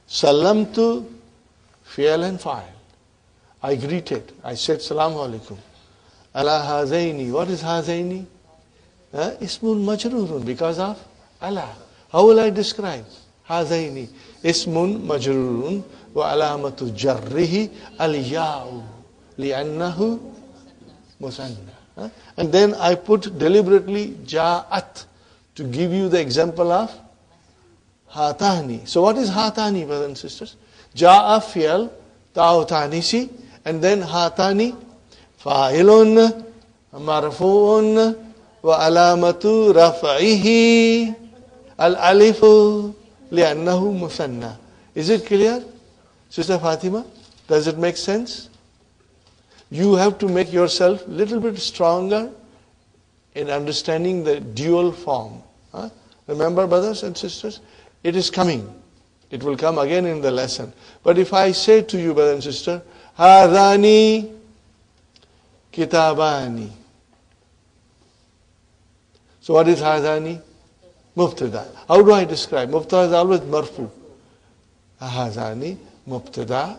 Speaker 2: Salamtu fi'al and fa'il. I greeted. I said salamu alaikum. Ala hazaini. What is hazaini? Ismun majrurun, because of Allah. How will I describe? Hazaini. Ismun majrurun wa alamatu jarrihi al-ya'u li'annahu musanna. And then I put deliberately ja'at to give you the example of hatani. So what is hatani, brothers and sisters? Ja'a fi'al ta'utanisi, and then hatani fa'ilun marfu'un wa alamatu raf'ihi al-alifu li'annahu musanna. Is it clear, Sister Fatima? Does it make sense? You have to make yourself a little bit stronger in understanding the dual form. Remember, brothers and sisters, it is coming. It will come again in the lesson. But if I say to you, brother and sister, Hadani kitabani. So what is Hadani? Mubtada. How do I describe? Mubtada is always marfu. Hadani, mubtada,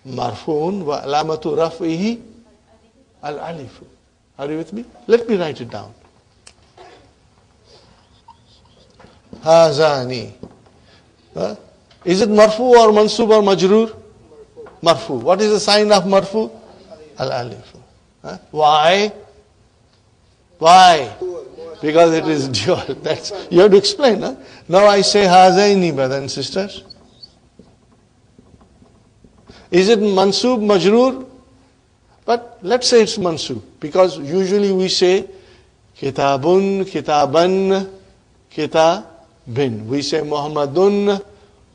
Speaker 2: marfuun, wa alamatu raf'ihi, al-alifu. Are you with me? Let me write it down. Hazani. Is it marfu or mansub or majroor? Marfu. What is the sign of marfu? Al-alifu. Why? Why? Because it is dual. That's, you have to explain. Now I say hazaini, brothers and sisters. Is it mansub, majroor? But let's say it's mansub. Because usually we say kitabun, kitaban, kitabin. We say Muhammadun,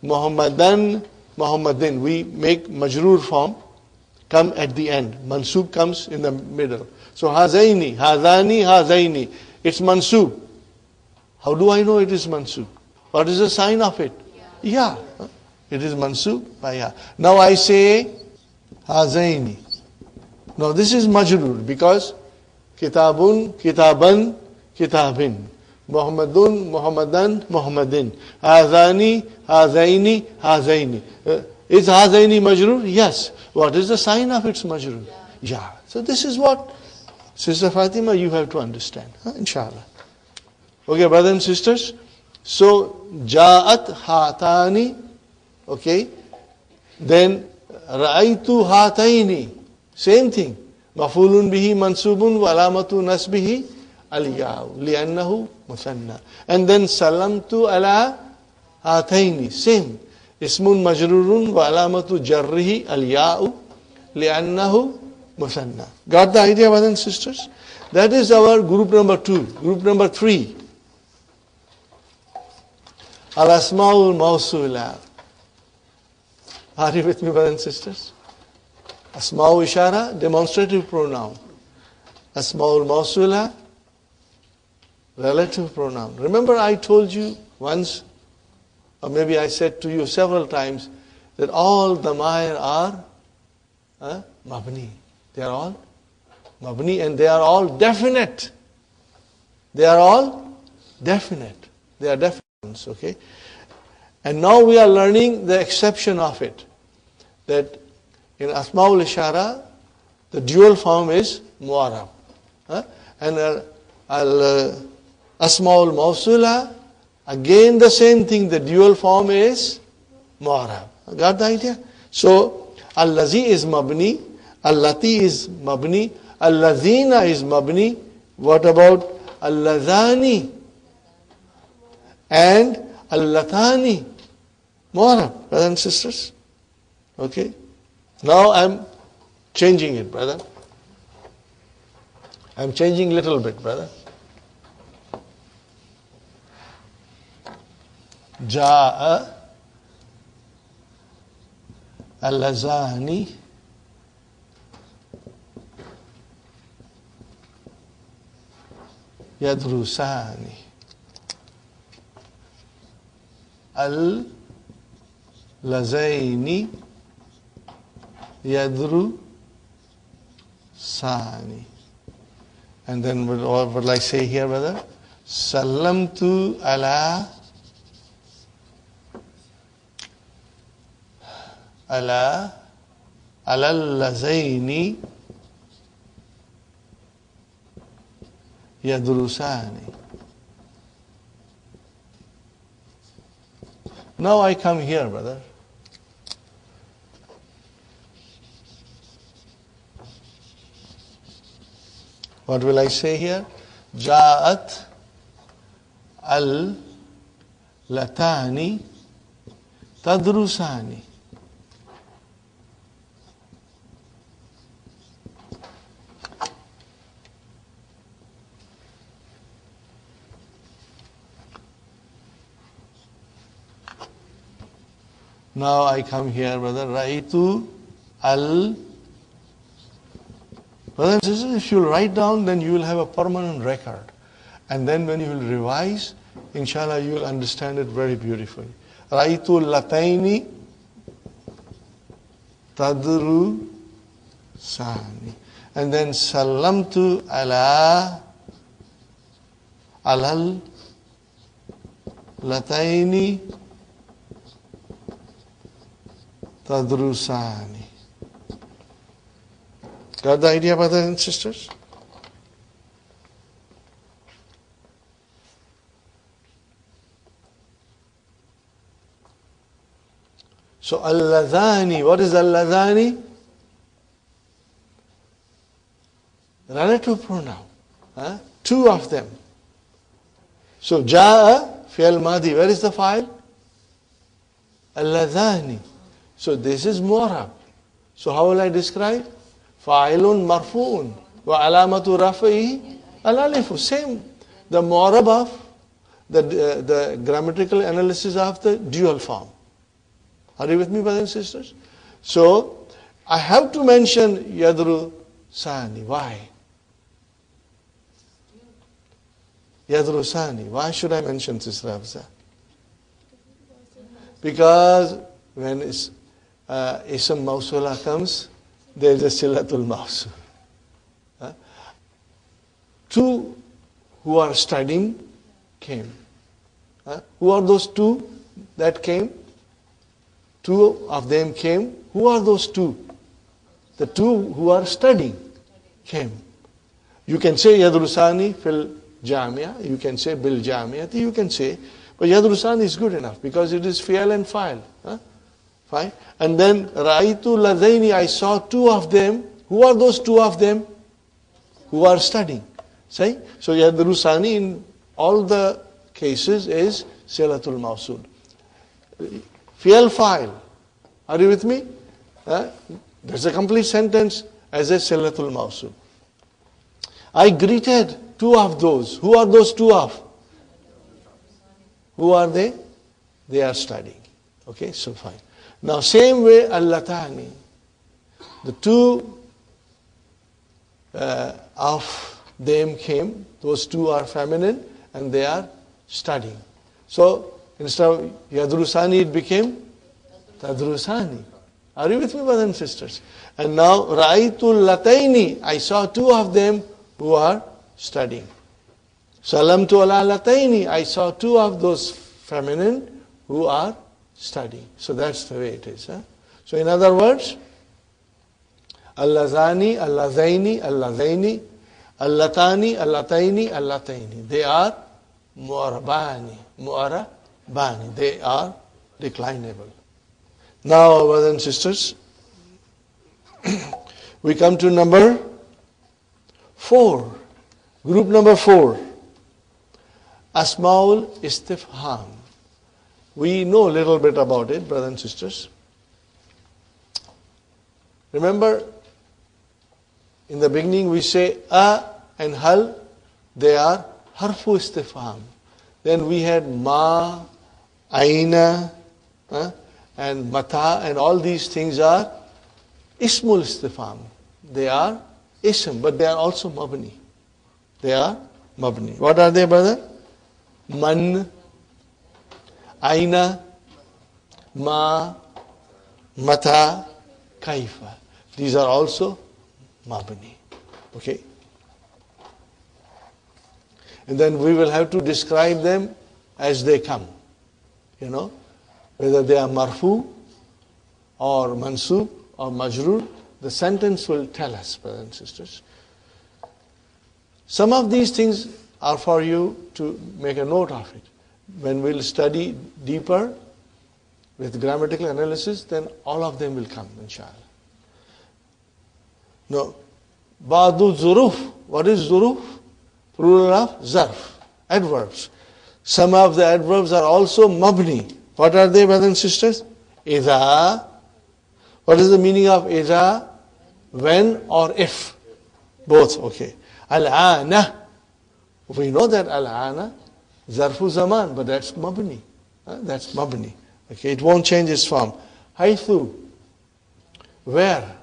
Speaker 2: Muhammadan, Muhammadin. We make majroor form come at the end. Mansub comes in the middle. So hazaini, hazani, hazaini. It's mansub. How do I know it is mansub? What is the sign of it? Yeah. It is mansub by ya. Now I say hazaini. Now this is majroor because kitabun, kitaban, kitabin. Muhammadun, Muhammadan, Muhammadin. Hazani, hazaini, hazaini. Is hazaini majroor? Yes. What is the sign of its majroor? Yeah. So this is what, Sister Fatima, you have to understand. Inshallah. Okay, brothers and sisters. So, ja'at hatani. Okay. Then, ra'aytu hataini. Same thing. Mafulun bihi mansubun wa alamatu nasbihi al-ya'u li'annahu musanna. And then salamtu ala hataini. Same. Ismun majrurun wa alamatu jarrihi al-ya'u li'annahu musanna. Got the idea, brothers and sisters? That is our group number 2. Group number 3. Al-Asma'ul Mawsula. Are you with me, brothers and sisters? Asma'u Ishara, demonstrative pronoun. Asma'ul Mawsula, relative pronoun. Remember I told you once, or maybe I said to you several times, that all damair are mabni. They are all mabni and they are all definite. They are all definite. They are definite, okay? And now we are learning the exception of it. That in Asma'ul Ishara, the dual form is mu'arab. And Asma'ul Mawsula, again the same thing, the dual form is mu'arab. Got the idea? So, Allazi is mabni, Allati is mabni, Allazina is mabni. What about Allazani and Allatani? Mu'arab, brothers and sisters. Okay? Now I'm changing it, brother. I'm changing a little bit, brother. Ja'a Allazani Yadrusani Al-Lazaini Yadru Sani. And then what will I say here, brother? Sallamtu ala Lazaini Yadrusani. Now I come here, brother. What will I say here? Ja'at al-latani tadrusani. Now I come here, brother. Raitu al. Brothers and sisters, if you write down, then you will have a permanent record. And then when you will revise, inshallah, you will understand it very beautifully. Raitu lataini tadru sani. And then sallamtu alal lataini tadrusani. Got the idea, brothers and sisters? So al-ladhani, what is al-ladhani? Relative pronoun. Two of them. So ja'a, fi'al madi, where is the file? Al-ladhani. So this is mu'arab. So how will I describe? Fa'ilun marfu'un wa alamatu rafi'i al-alifu. Same. The mu'arab of the grammatical analysis of the dual form. Are you with me, brothers and sisters? So I have to mention yadru sani. Why? Yadru sani. Why should I mention this, Rafza? Because when ism mawsula comes, there is a silatul mawsul. Two who are studying came. Who are those two that came? Two of them came. Who are those two? The two who are studying came. You can say yadrusani fil jamia. You can say bil jamiati. You can say, but yadrusani is good enough because it is fi'al and fa'il. Fine. And then ra'aytu ladaini, I saw two of them. Who are those two of them? Who are studying. See? So yadrusani in all the cases is silatul mawsul. Fi'al fa'il. Are you with me? There's a complete sentence. as a silatul mawsul. I greeted two of those. Who are those two of? Who are they? They are studying. Okay, so fine. Now same way, allatani. The two of them came. Those two are feminine and they are studying. So instead of yadrusani, it became tadrusani. Are you with me, brothers and sisters? And now ra'aytul lataini. I saw two of them who are studying. Salamtu ala lataini. I saw two of those feminine who are studying. So that's the way it is. So in other words, allazani, allazaini, allazaini, allatani, allataini, allataini. They are mu'arabani, mu'arabani. They are declinable. Now, brothers and sisters, we come to number 4. Group number 4. Asmaul istifham. We know a little bit about it, brothers and sisters. Remember, in the beginning we say a and hal, they are harfu istifham. Then we had ma, aina, and mata, and all these things are ismul istifham. They are ism, but they are also mabni. They are mabni. What are they, brother? Man, aina, ma, mata, kaifa. These are also mabni. Okay? And then we will have to describe them as they come. You know? Whether they are marfu or mansub or majroor, the sentence will tell us, brothers and sisters. Some of these things are for you to make a note of it. When we'll study deeper with grammatical analysis, then all of them will come, inshallah. No. Ba'du zuruf. What is zuruf? Plural of zarf. Adverbs. Some of the adverbs are also mabni. What are they, brothers and sisters? Idha. What is the meaning of idha? When or if. Both, okay. Al-ana. We know that al-ana, zarfu zaman, but that's mabni. That's mabni. Okay, it won't change its form. Haythu. Where?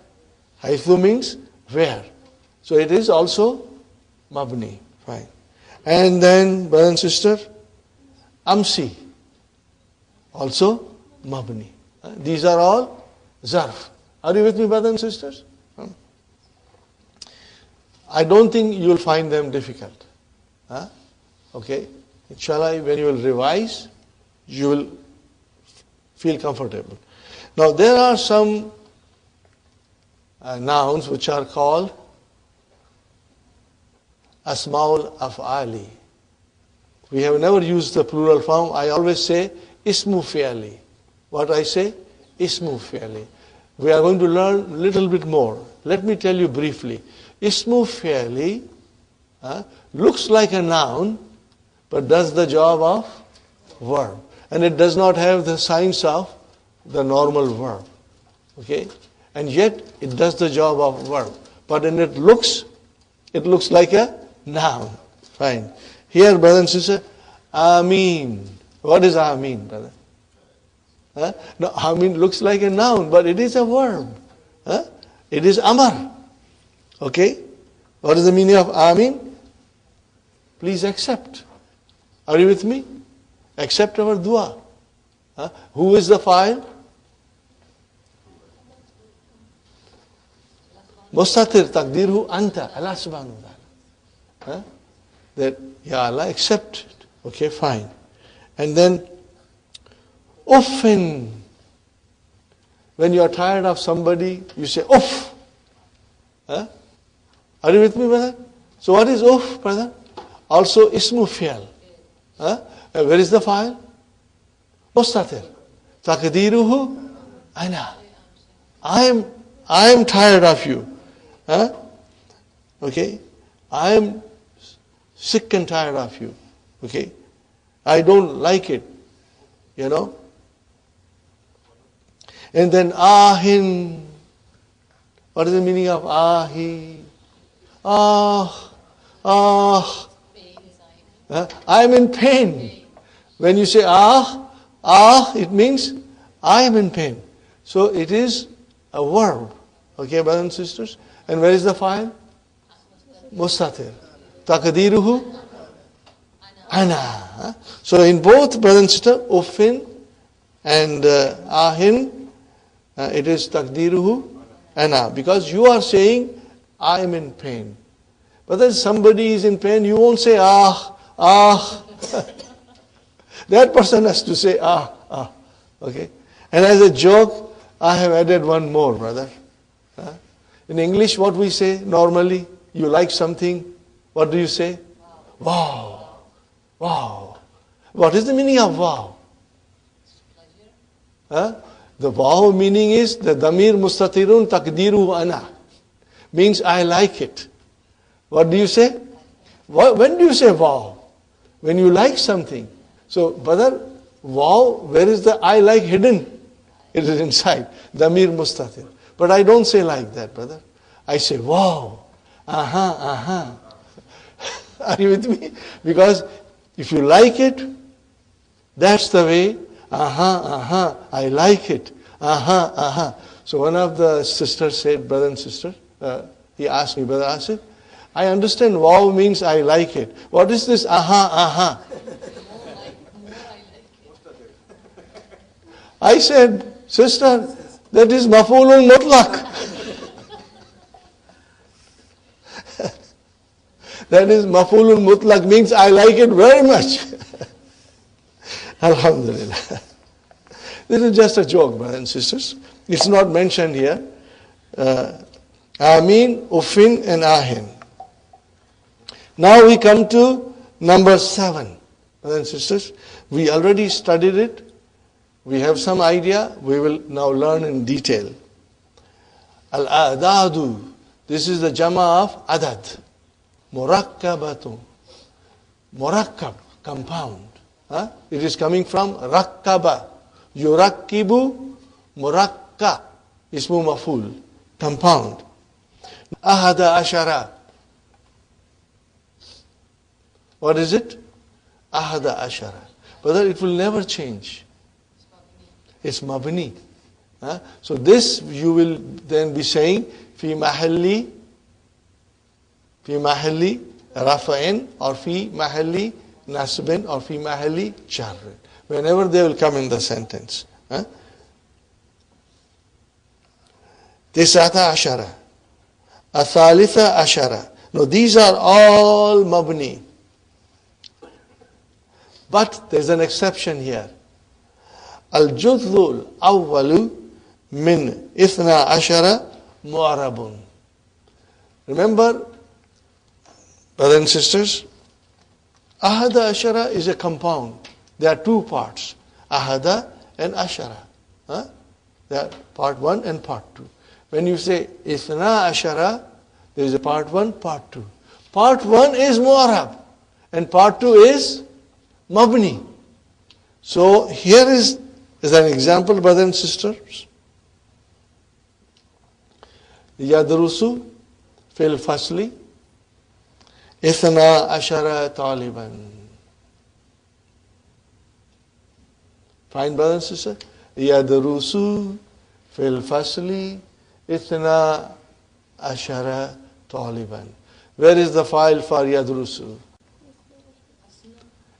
Speaker 2: Haythu means where. So it is also mabni. Fine. And then, brother and sister, amsi. Also mabni. These are all zarf. Are you with me, brothers and sisters? I don't think you will find them difficult. Okay? Inshallah, when you will revise, you will feel comfortable. Now, there are some nouns which are called asmaul af'ali. We have never used the plural form. I always say ismu fi'ali. What I say? Ismu fi'ali. We are going to learn a little bit more. Let me tell you briefly. Ismu fi'ali looks like a noun, but does the job of verb. And it does not have the signs of the normal verb. Okay? And yet, it does the job of verb. But when it looks like a noun. Fine. Here, brother and sister, Ameen. What is Ameen, brother? No, Ameen looks like a noun, but it is a verb. It is Amar. Okay? What is the meaning of Ameen? Please accept. Are you with me? Accept our dua. Who is the fa'il? Mustatir taqdirhu anta. Allah subhanahu wa ta'ala. That, Ya Allah, accept it. Okay, fine. And then, uffin. When you are tired of somebody, you say uff. Are you with me, brother? So what is uff, brother? Also ismu fi'al. Where is the file? Mustatir. Taqdiruhu ana. I am tired of you. Okay? I am sick and tired of you. Okay? I don't like it. You know? And then ahin. What is the meaning of ahi? Ah, ah. I am in pain. When you say ah, it means I am in pain. So it is a verb. Okay, brothers and sisters? And where is the file? Mustatir. Taqdiruhu? Ana. So in both, brothers and sisters, uffin and ahin, it is taqdiruhu ana. Because you are saying, I am in pain. But if somebody is in pain, you won't say ah. That person has to say ah. Okay? And as a joke, I have added one more, brother. In English, what we say normally, you like something, what do you say? Wow. What is the meaning of wow? The wow meaning is the damir mustatirun taqdiru ana. Means I like it. What do you say? When do you say wow? When you like something. So, brother, wow, where is the I like hidden? It is inside. Damir mustatir. But I don't say like that, brother. I say wow. Aha. Are you with me? Because if you like it, that's the way. Aha. I like it. Aha. So one of the sisters said, brother and sister, he asked me, brother Asif, I understand wow means I like it. What is this aha? I said, sister, that is maf'ulun mutlaq. That is maf'ulun mutlaq, means I like it very much. Alhamdulillah. This is just a joke, brothers and sisters. It's not mentioned here. Amin, uffin and ahin. Now we come to number 7. Brothers and sisters, we already studied it. We have some idea. We will now learn in detail. Al-a'dadu. This is the jama of adad. Murakkabatu. Murakkab, compound. It is coming from rakkaba. Yurakkibu, murakka. Ismu maful. Compound. Ahada ashara. What is it? Ahada ashara. Brother, it will never change. It's mabni. So this you will then be saying fi mahalli rafa'in or fi mahalli nasbin or fi mahalli jarrin. Whenever they will come in the sentence. Tis'ata ashara. Athalitha ashara. No, these are all mabni. But there's an exception here. Al-juzul awwalu min ithna ashara mu'arabun. Remember, brothers and sisters, ahada ashara is a compound. There are two parts, ahada and ashara. There are part 1 and part 2. When you say ithna ashara, there is a part 1, part 2. Part 1 is mu'arab and part 2 is mabni. So here is an example, brothers and sisters. Yadrusu fil fasli ithna ashara taliban. Fine, brothers and sisters. Yadrusu fil fasli ithna ashara taliban. Where is the file for yadrusu?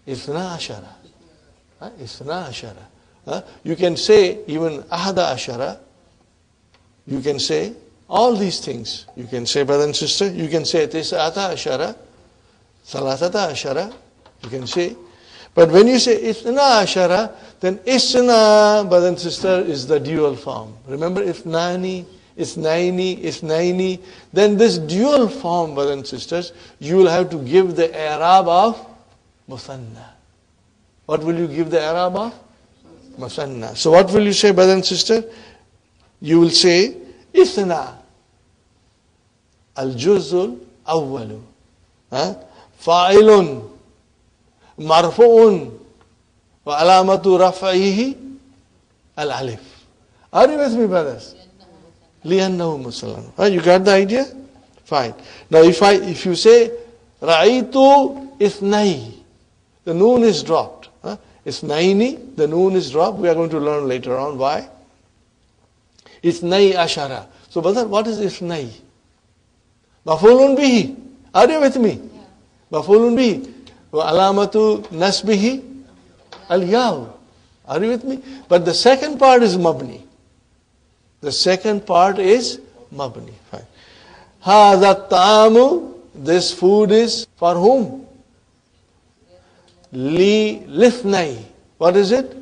Speaker 2: Ithna ashara. Ithna ashara. You can say even ahada ashara. You can say all these things. You can say, brother and sister, you can say tis'ata ashara, salatata ashara. You can say. But when you say ithna ashara, then isna, brother and sister, is the dual form. Remember ithnani, ithnaini, ithnaini. Then this dual form, brothers and sisters, you will have to give the i'rab of musanna. What will you give the i'rab of? Musanna. So what will you say, brother and sister? You will say ithna al-juzul awwalu fa'ilun marfu'un wa alamatu raf'ihi al-alif. Are you with me, brothers? لِأَنَّهُ مُسَلَّمٌ. Right, you got the idea? Fine. Now if you say رَأَيْتُ إِثْنَيْ, the noon is dropped. إِثْنَيْنِ, the noon is dropped. We are going to learn later on why. إِثْنَيْ أَشَرَ. So brother, what is إِثْنَيْ? مَفْعُولٌ بِهِ. Are you with me? مَفْعُولٌ بِهِ. وَعَلَامَةُ نَسْبِهِ الْيَاءُ. Are you with me? But the second part is mabni. The second part is mabni. Fine. هَذَا الطَّعَامُ, this food is for whom? لِثْنَيْ. What is it?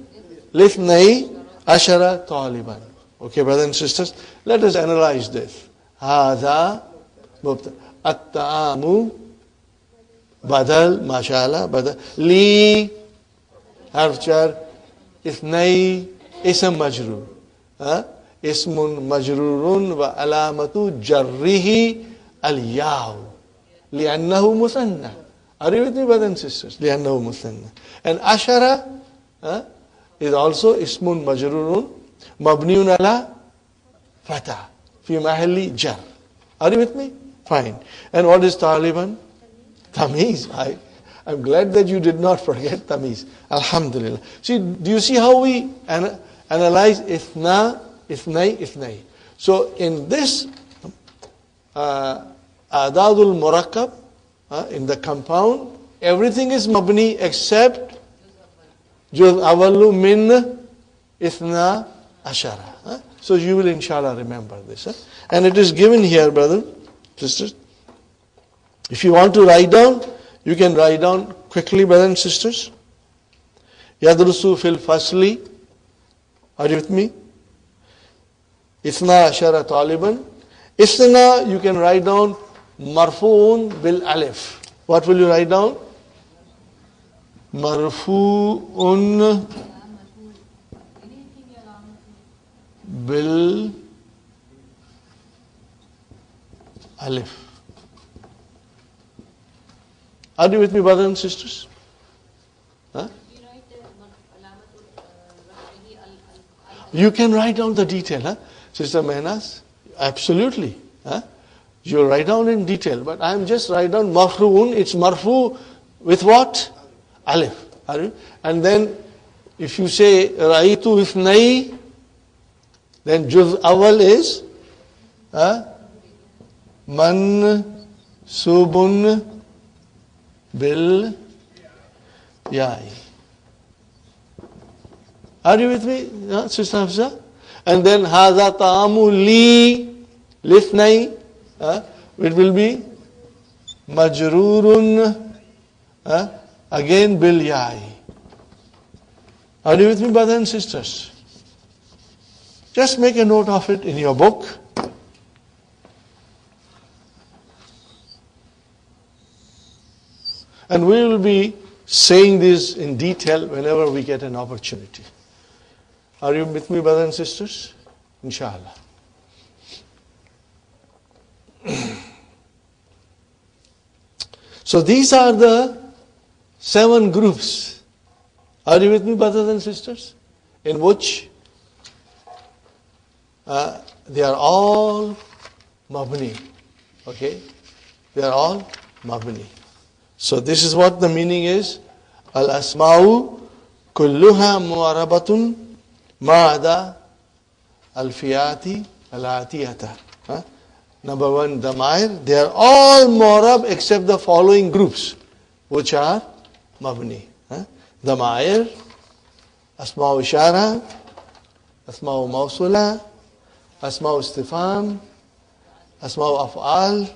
Speaker 2: لِثْنَيْ عَشَرَ طَالِبًا. Okay, brothers and sisters, let us analyze this. هَذَا مبتدأ. الطَّعَامُ بدل ماشاءالله بدل لي حرف جر اثني اسم مجرور اسم مجرور وعلامة جره الياء لأنه مثنى. Are you with me, brothers and sisters? لأنه مثنى. And عشرة is also اسم مجرور مبني على فتح في محل جر. Are you with me? Fine. And what is طالبا? Tamiz. I'm glad that you did not forget Tamiz. Alhamdulillah. See, do you see how we analyze Ithnai? So in this Adadul Murakkab, in the compound, everything is mabni except Juz Awallu min Ithna Ashara. So you will inshallah remember this. And it is given here, brother, sisters. If you want to write down, you can write down quickly, brothers and sisters. Yadrusu fil fasli. Are you with me? Ithna ashara taliban. Ithna, you can write down marfu'un bil alif. What will you write down? Marfu'un bil alif. Are you with me, brothers and sisters? You can write down the detail, Sister Mehnas? Absolutely. You'll write down in detail, but I'm just write down marfu'un. It's marfu with what? Alif. And then if you say ra'aytu ithnai, then juz awal is mansubun bil ya'i. Are you with me, Sister Hafsa? And then hadha ta'amu li lithnai, it will be majrurun again bil ya'i. Are you with me, brothers and sisters? Just make a note of it in your book. And we will be saying this in detail whenever we get an opportunity. Are you with me, brothers and sisters? Inshallah. So these are the 7 groups. Are you with me, brothers and sisters? In which they are all mabni. Okay? They are all mabni. So this is what the meaning is. Al-asma'u kulluha mu'arabatun ma'ada al-fiyati al-atiyata. Number 1, damair. They are all mu'arab except the following groups, which are mabni. Damair, asma'u ishara, asma'u mawsula, asma'u istifam, asma'u af'al,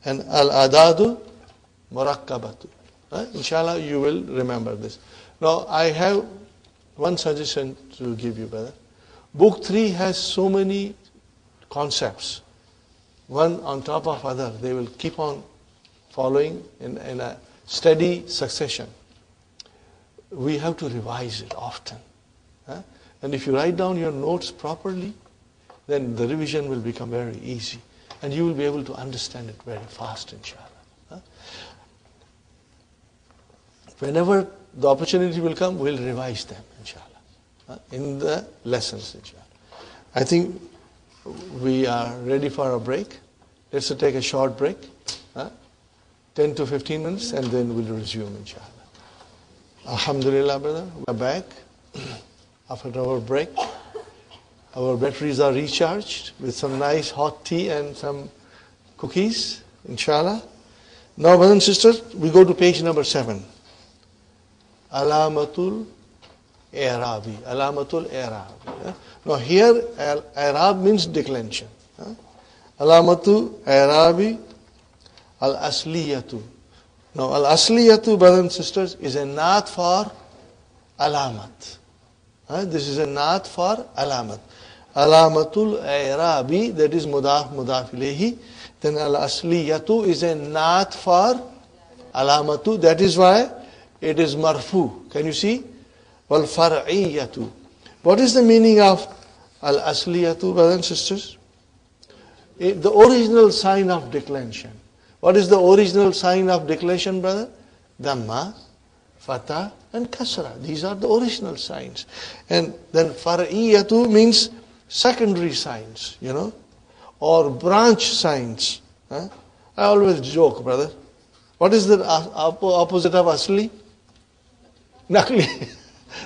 Speaker 2: and al-adadu murakkabatu. Inshallah, you will remember this. Now, I have one suggestion to give you, brother. Book 3 has so many concepts, one on top of other. They will keep on following in a steady succession. We have to revise it often. And if you write down your notes properly, then the revision will become very easy. And you will be able to understand it very fast, inshallah. Whenever the opportunity will come, we'll revise them, inshallah, in the lessons, inshallah. I think we are ready for a break. Let's take a short break, 10 to 15 minutes, and then we'll resume, inshallah. Alhamdulillah, brother, we're back after our break. Our batteries are recharged with some nice hot tea and some cookies, inshallah. Now, brothers and sisters, we go to page number 7. Alamatul I'rabi. Alamatul I'rabi. Now here, I'rab means declension. Alamatul I'rabi al-asliyatu. Now al-asliyatu, brothers and sisters, is a naat for alamat. This is a naat for alamat. Alamatul I'rabi, that is mudaf ilayhi. Then al-asliyatu is a naat for alamatu. That is why it is marfu. Can you see? Wal far'iyatu. What is the meaning of al-asliyatu, brothers and sisters? The original sign of declension. What is the original sign of declension, brother? Dhamma, fatha, and kasra. These are the original signs. And then far'iyatu means secondary signs, or branch signs. I always joke, brother. What is the opposite of asli? Nakli.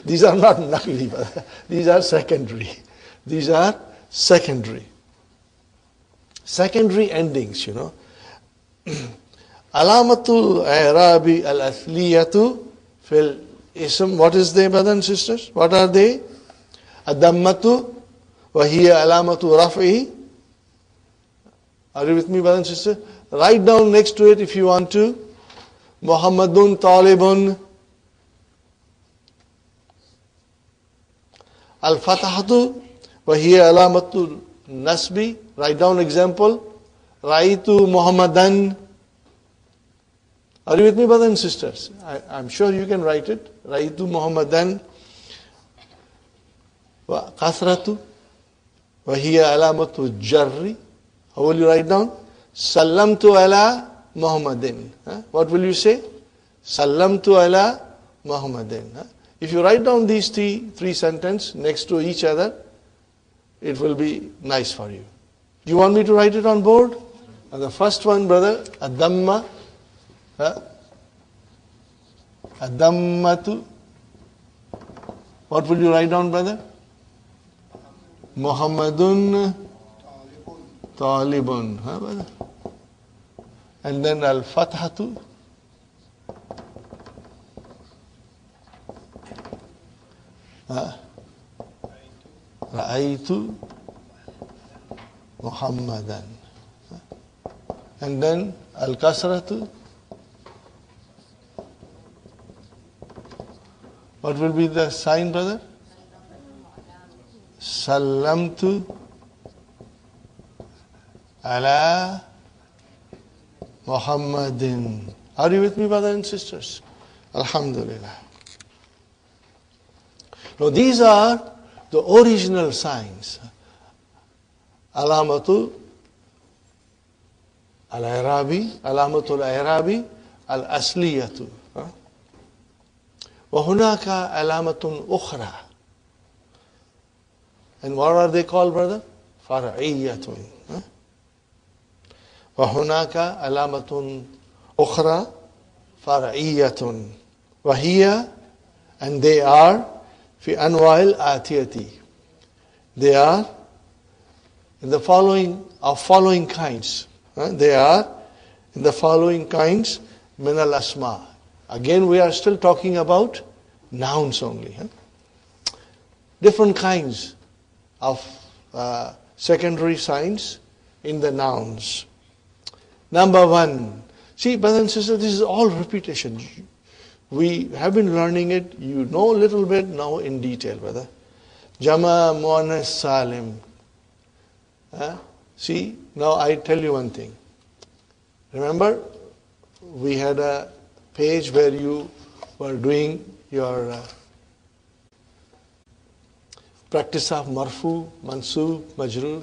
Speaker 2: These are not nakli, brother. These are secondary. These are secondary. Secondary endings, Alamatul I'rabi al-athliyatu fil ism. What is they, brothers and sisters? What are they? Ad-dammatu wa hiya alamatu raf'i. Are you with me, brothers and sisters? Write down next to it if you want to. Muhammadun talibun. Al-fatahatu wa hiya alamatul nasbi. Write down example. Raitu Muhammadan. Are you with me, brothers and sisters? I'm sure you can write it. Raitu Muhammadan. Wa kathratu wa hiya alamatu jarri. How will you write down? Sallamtu ala Muhammadin. What will you say? Sallamtu ala Muhammadin. If you write down these three sentences next to each other, it will be nice for you. Do you want me to write it on board? The first one, brother, ad-damma. Ad-dammatu. What will you write down, brother? Muhammadun talibun. Brother? And then al-fathatu. Ra'aytu Muhammadan. And then al-kasratu. What will be the sign, brother? Sallamtu ala Muhammadin. Are you with me, brothers and sisters? Alhamdulillah. Now these are the original signs. Alamatul al-I'rabi, Alamatul I'rabi al-Asliyatu. وَهُنَاكَ عَلَامَةٌ أُخْرَى. And what are they called, brother? فَرْعِيَّةٌ. وَهُنَاكَ عَلَامَةٌ أُخْرَى فَرْعِيَّةٌ. وَهِيَ, and they are في أنواع الآتية. They are in the following kinds. They are in the following kinds من الأسماء. Again, we are still talking about nouns only. Different kinds of secondary signs in the nouns. Number 1. See, brothers and sisters, this is all repetition. We have been learning it. You know a little bit now in detail, brother. Jama Muannas Salim. See, now I tell you one thing. Remember, we had a page where you were doing your practice of marfu, mansub, majroor.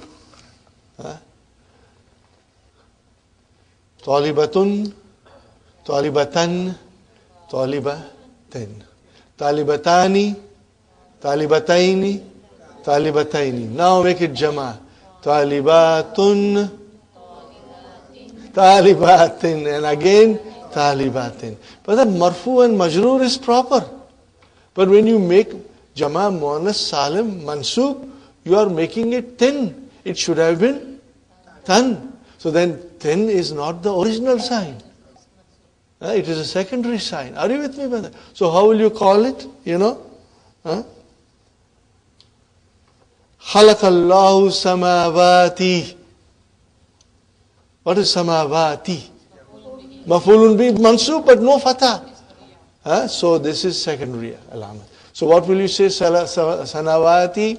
Speaker 2: Talibatun, talibatan, talibatin. Talibatani, talibataini, talibataini. Now make it jama. Talibatun. Talibatin. And again, talibatin. But that marfu and majroor is proper. But when you make Jama Muannas Salim Mansub, you are making it tin. It should have been tan. So then tin is not the original sign. It is a secondary sign. Are you with me, brother? So how will you call it? Khalaqallahu samawati. What is samawati? Mafulun bi mansub, but no fatah. So this is secondary alamat. So what will you say? Sanawati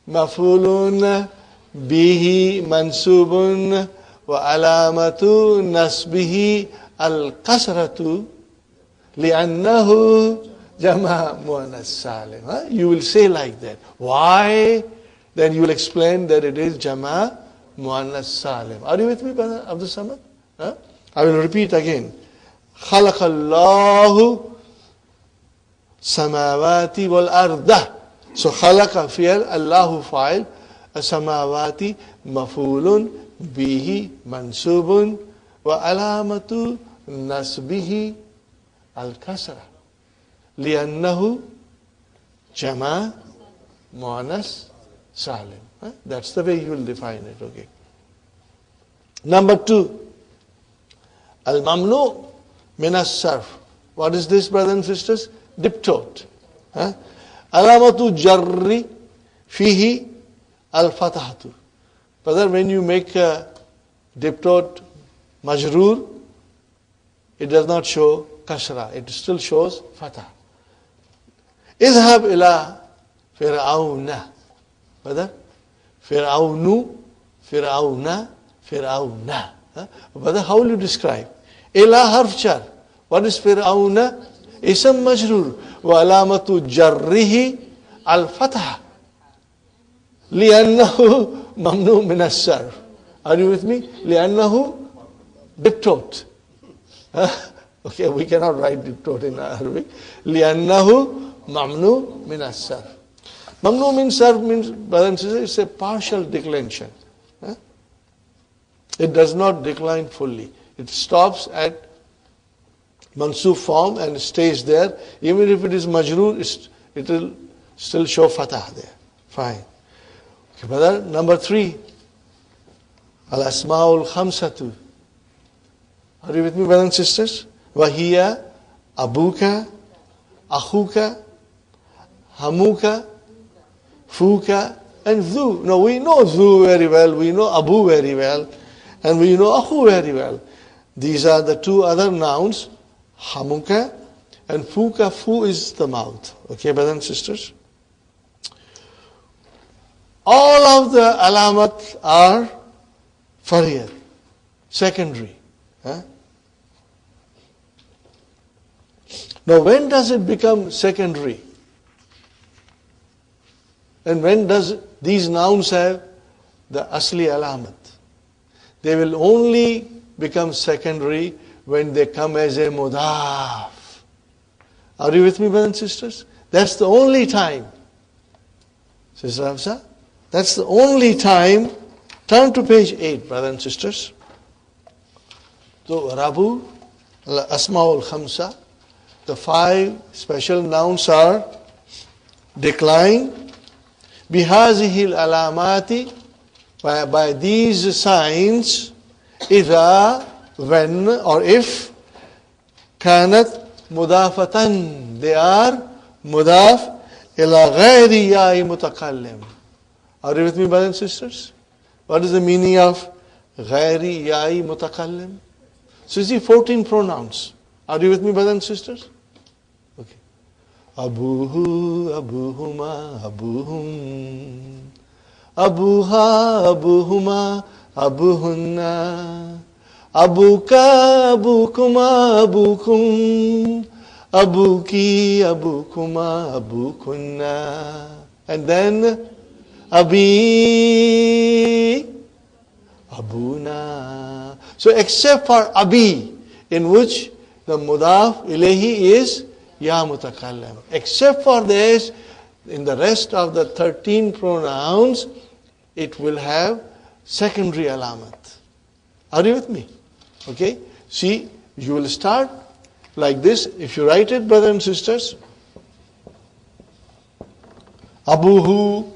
Speaker 2: mafulun bihi mansubun wa alamatu nasbihi al-kasratu li'annahu jama' muannas salim. You will say like that. Why? Then you will explain that it is jama' muannas salim. Are you with me, brother Abdul Samad? I will repeat again. Khalaqallahu samawati wal arda. So khalaqa fi'al, Allahu fa'il, samawati mafulun bihi mansubun wa alamatu nasbihi al-kasra li'annahu jama' muannas salim. That's the way you will define it. Okay. Number 2. Al-mamnu min as-sarf. What is this, brothers and sisters? Diptote. Alamatu jarri fihi al-fatahatu. Brother, when you make a diptote majroor, it does not show kasra. It still shows fatah. Idhab ila fir'auna. Brother, fir'aunu, fir'auna, fir'auna. Brother, how will you describe? Ila harf jar. What is fir'auna? Ism majroor. Wa alamatu jarrihi al-fatah. Li'annahu mamnu min as-sarf. Are you with me? Li'annahu diptote. Okay, we cannot write diptote in Arabic. Li'annahu mamnu min as-sarf. Mamnu min sarf means, brothers and sisters, it's a partial declension. It does not decline fully. It stops at mansub form and stays there. Even if it is majroor, it will still show fatah there. Fine. Okay, brother, number 3. Al-asma'ul khamsatu. Are you with me, brothers and sisters? Wahiya, abuka, akhuka, hamuka, fuka, and dhu. Now we know dhu very well, we know abu very well, and we know akhu very well. These are the 2 other nouns, hamuka and fuka. Fu is the mouth. Okay, brothers and sisters? All of the alamat are fariyat, secondary. Now when does it become secondary? And when does these nouns have the asli alamat? They will only become secondary when they come as a mudaf. Are you with me, brothers and sisters? That's the only time. Sister Hafsa, that's the only time. Turn to page 8, brothers and sisters. So Rabu, Asma'ul Khamsa, the 5 special nouns are decline, bihazihil alamati, by these signs, idha, when or if, kanat mudafatan, they are mudaf ila ghayri ya'i mutakallim. Are you with me, brothers and sisters? What is the meaning of ghayri ya'i mutakallim? So you see 14 pronouns. Are you with me, brothers and sisters? Okay. Abuhu, abuhuma, abuhum. Abuha, abuhuma, abuhunna. Abuka, abukuma, abukum. Abuki, abukuma, abukunna. And then Abi, Abuna. So except for Abi, in which the mudaf ilayhi is ya mutakallam. Except for this, in the rest of the 13 pronouns, it will have secondary alamat. Are you with me? Okay? See, you will start like this. If you write it, brothers and sisters, Abuhu,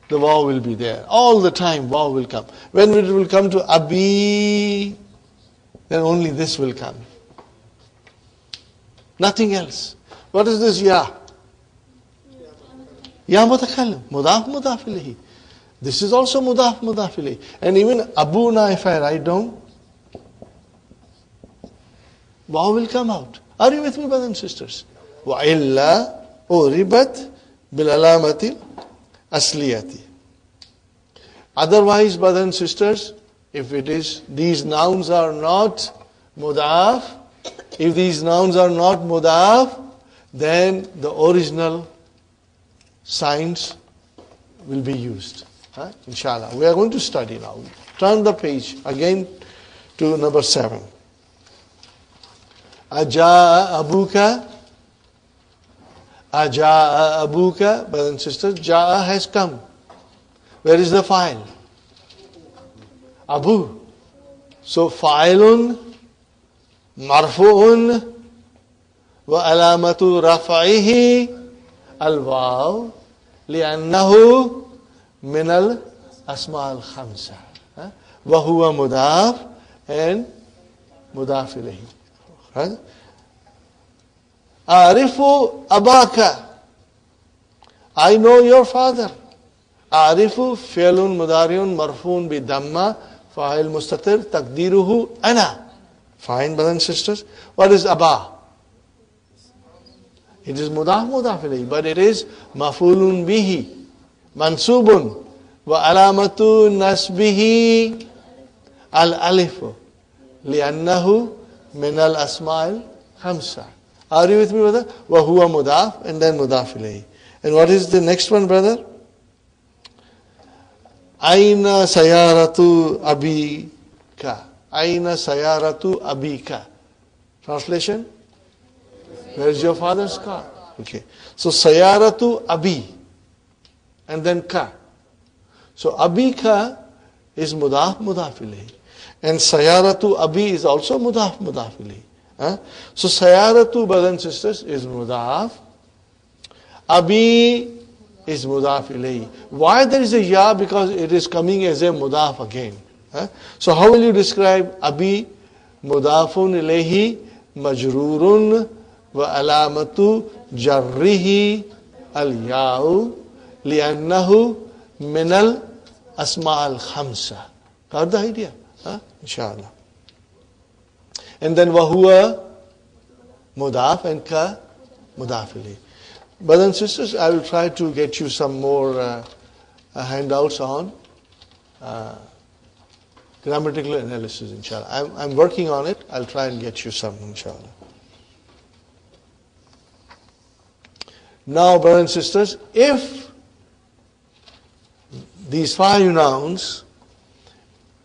Speaker 2: the waw will be there. All the time waw will come. When it will come to Abi, then only this will come. Nothing else. What is this ya? Ya mutakallim. Mudaf mudaf ilayhi. This is also mudaf mudaf ilayhi. And even Abuna, if I write down, waw will come out. Are you with me, brothers and sisters? Wa illa uribat bil alamati asliyati. Otherwise, brothers and sisters, if it is, these nouns are not mudaf, if these nouns are not mudaf, then the original signs will be used. Inshallah. We are going to study now. Turn the page again to number 7. Aja'a abuka. Aja'a abuka. Brothers and sisters, Ja'a has come. Where is the file? Abu. So fa'ilun marfu'un wa alamatu raf'ihi al-waw li'annahu min al-asma' al-khamsa. Wa huwa mudaf and mudaf ilayhi. Right? Arifu abaka. I know your father. Arifu fi'lun mudari'un marfu'un bi damma fa'il mustatir taqdiruhu ana. Fine, brothers and sisters. What is Abba? It is mudaf mudaf ilayhi, but it is maf'ulun bihi, mansubun, wa alamatu nasbihi al-alifu, li'annahu min al-asma'il khamsa. Are you with me, brother? Wa huwa mudaf and then mudaf ilayhi. And what is the next one, brother? Aina sayaratu abika. Aina sayaratu abika. Translation? Where is your father's car? Okay. So sayaratu abi. And then ka. So abika is mudaf mudaf ilayhi. And sayaratu abi is also mudaf mudaf ilayhi. So sayaratu, brothers and sisters, is mudaf. Abi is mudaf ilayhi. Why there is a ya? Because it is coming as a mudaf again. So how will you describe Abi? Mudafun ilayhi majrurun wa alamatu jarrihi al-ya'u li'annahu min al-asma' al-khamsa. Got the idea? Inshallah. And then wa huwa mudaf and ka mudaf ilayhi. Brothers and sisters, I will try to get you some more handouts on grammatical analysis, inshallah. I'm working on it. I'll try and get you some, inshallah. Now, brothers and sisters, if these 5 nouns,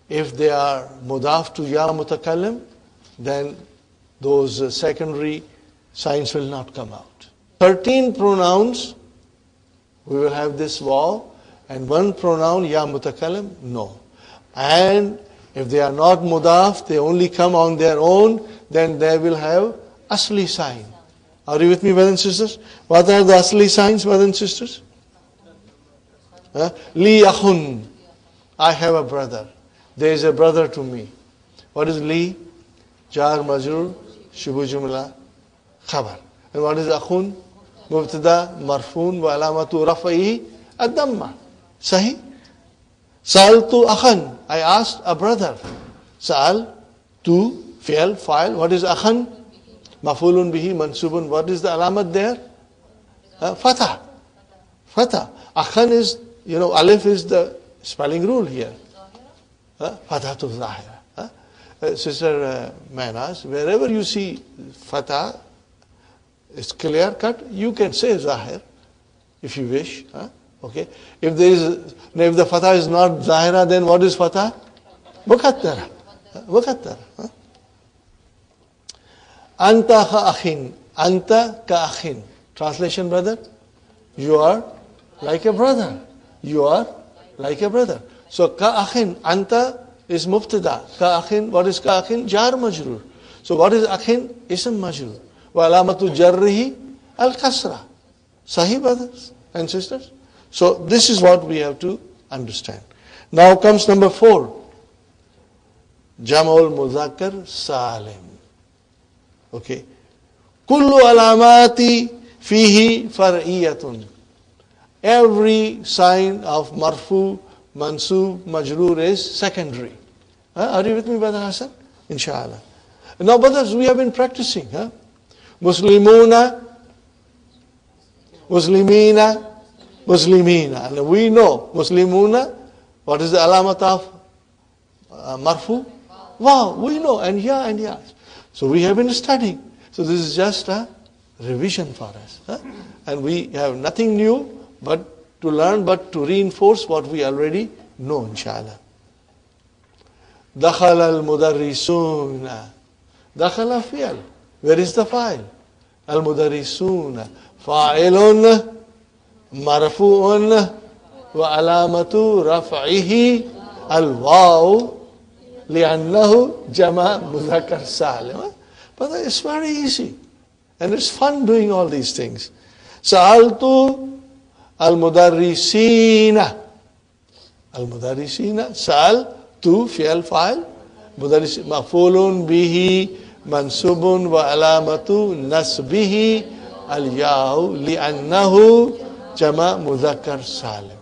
Speaker 2: if they are mudaf to ya mutakallim, then those secondary signs will not come out. 13 pronouns, we will have this waw, and 1 pronoun ya mutakallim, no. And if they are not mudaf, they only come on their own, then they will have asli sign. Are you with me, brothers and sisters? What are the asli signs, brothers and sisters? Li akhun. I have a brother. There is a brother to me. What is li? Jar majrur, shubu jumla, khabar. And what is akhun? Mubtada, marfun, wa alamatu rafa'ihi, ad-damma. Sahih? Sa'altu akhan. I asked a brother. Sa'al, tu, fi'al, fa'il. What is akhan? Maf'ulun bihi, mansubun. What is the alamat there? Fatah. Fatah. Akhan is, alif is the spelling rule here. Fatah to zahira. Sister Manas, wherever you see fatah, it's clear cut, you can say zahir if you wish. Okay. If the fatah is not zahira, then what is fatah? Muqaddara. Muqaddara. Anta ka akhin. Anta ka akhin. Translation, brother? You are like a brother. You are like a brother. So ka-akhin, anta is mubtada. Ka-akhin, what is ka-akhin? Jar majroor. So what is akhin? Ism majroor. Wa alamatu jarrihi al-kasra. Sahih, brothers and sisters? So this is what we have to understand. Now comes number 4. Jam'ul Muzakkar Salim. Okay. Kullu alamati fihi far'iyatun. Every sign of marfu, mansub, majroor is secondary. Are you with me, Brother Hassan? Inshallah. Now, brothers, we have been practicing. Muslimuna, Muslimina, Muslimina. And we know Muslimuna, what is the alamat of marfu? Wow, we know. And yeah. So we have been studying. So this is just a revision for us. And we have nothing new but to learn, but to reinforce what we already know, inshallah. Dakhala al-mudarrisuna. Dakhala fi'al. Where is the file? Al-mudarrisuna. Fa'ilun marfu'un wa alamatu raf'ihi al-waw li'annahu jama' mudhakkar salim. But it's very easy. And it's fun doing all these things. Sa'altu al-mudarrisina. Al-mudarrisina. Sa'al tu fi'al fa'il. Mudarris maf'ulun bihi mansubun wa alamatu nasbihi al-ya'u li'annahu jama' mudhakkar salim.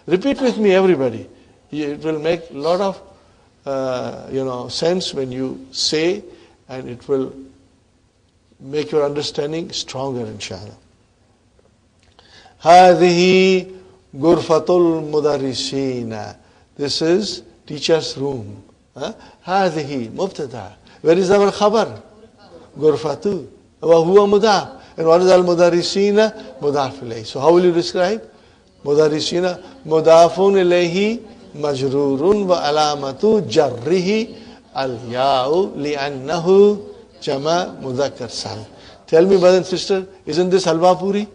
Speaker 2: Repeat with me, everybody. It will make a lot of sense when you say, and it will make your understanding stronger, inshallah. هذه غرفة المدرسين. This is teacher's room. هذه مبتدا. Where is our khabar? غرفة. وهو مضاف. And what is المدرسين? مضاف إليه. So how will you describe? مدرسين مضاف إليه مجرور وعلامة جره الياء لأنه جمع مذكر سالم. Tell me, brother and sister, isn't this halwa puri?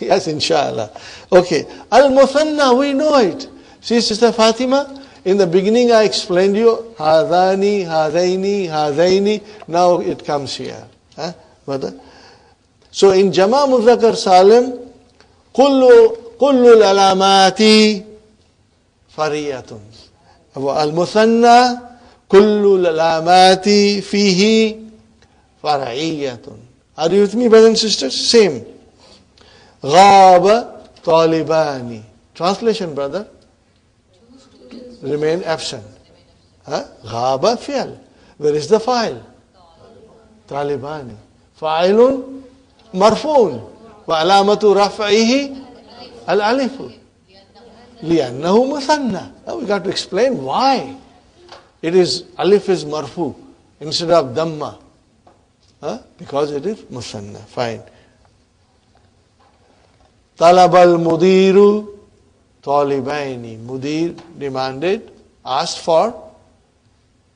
Speaker 2: Yes, inshallah. Okay. Al-Muthanna, we know it. See, Sister Fatima, in the beginning I explained you, Hadani, Hadaini, Hadaini. Now it comes here. So in Jama' Mudhakkar Salim, kullu al-alamati fariyatun. Al-Muthanna, kullu al-alamati fihi fariyatun. Are you with me, brothers and sisters? Same. Ghaba talibani. Translation, brother. Remain absent. Ghaba fi'al. Where is the file? Talibani. Fa'ilun marfu'un. Wa alamatu raf'ihi al-alifu. Li'annahu muthanna. Now we got to explain why. It is, alif is marfu instead of dhamma. Because it is muthanna. Fine. Talabal mudiru talibaini. Mudir demanded, asked for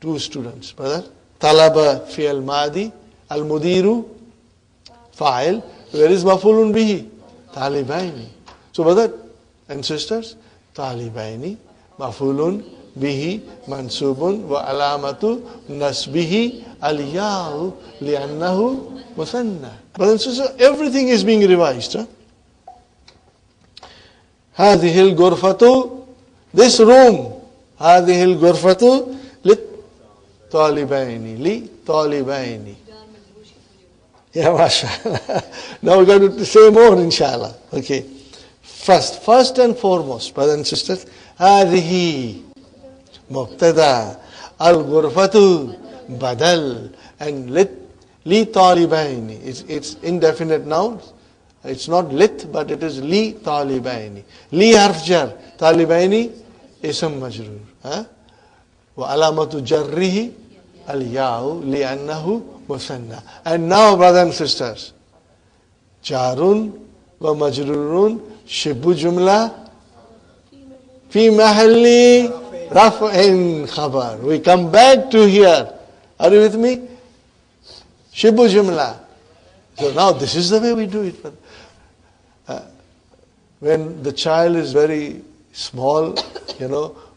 Speaker 2: 2 students. Brother, talaba fi'al madi, al mudiru fa'il. Where is maf'ulun bihi? Talibaini. So brother and sisters, talibaini, maf'ulun bihi, mansubun wa alamatu nasbihi al-ya'u li'annahu muthanna. Brother and sisters, everything is being revised. هذه الغرفة, this room, هذه الغرفة للطالبين. Yeah, mashallah. Now we got to say more, inshallah. Okay. First and foremost, brothers and sisters, هذه مبتدا, الغرفة badal, and لطالبين. It's indefinite nouns. It's not lit, but it is li talibaini. Li harf jar, talibaini ism majrur. Wa alamatu jarrihi al-ya'u li'annahu musanna. And now, brothers and sisters, jarun wa majrurun shibbu jumla fi mahalli raf'in khabar. We come back to here. Are you with me? Shibbu jumla. So now this is the way we do it. when the child is very small,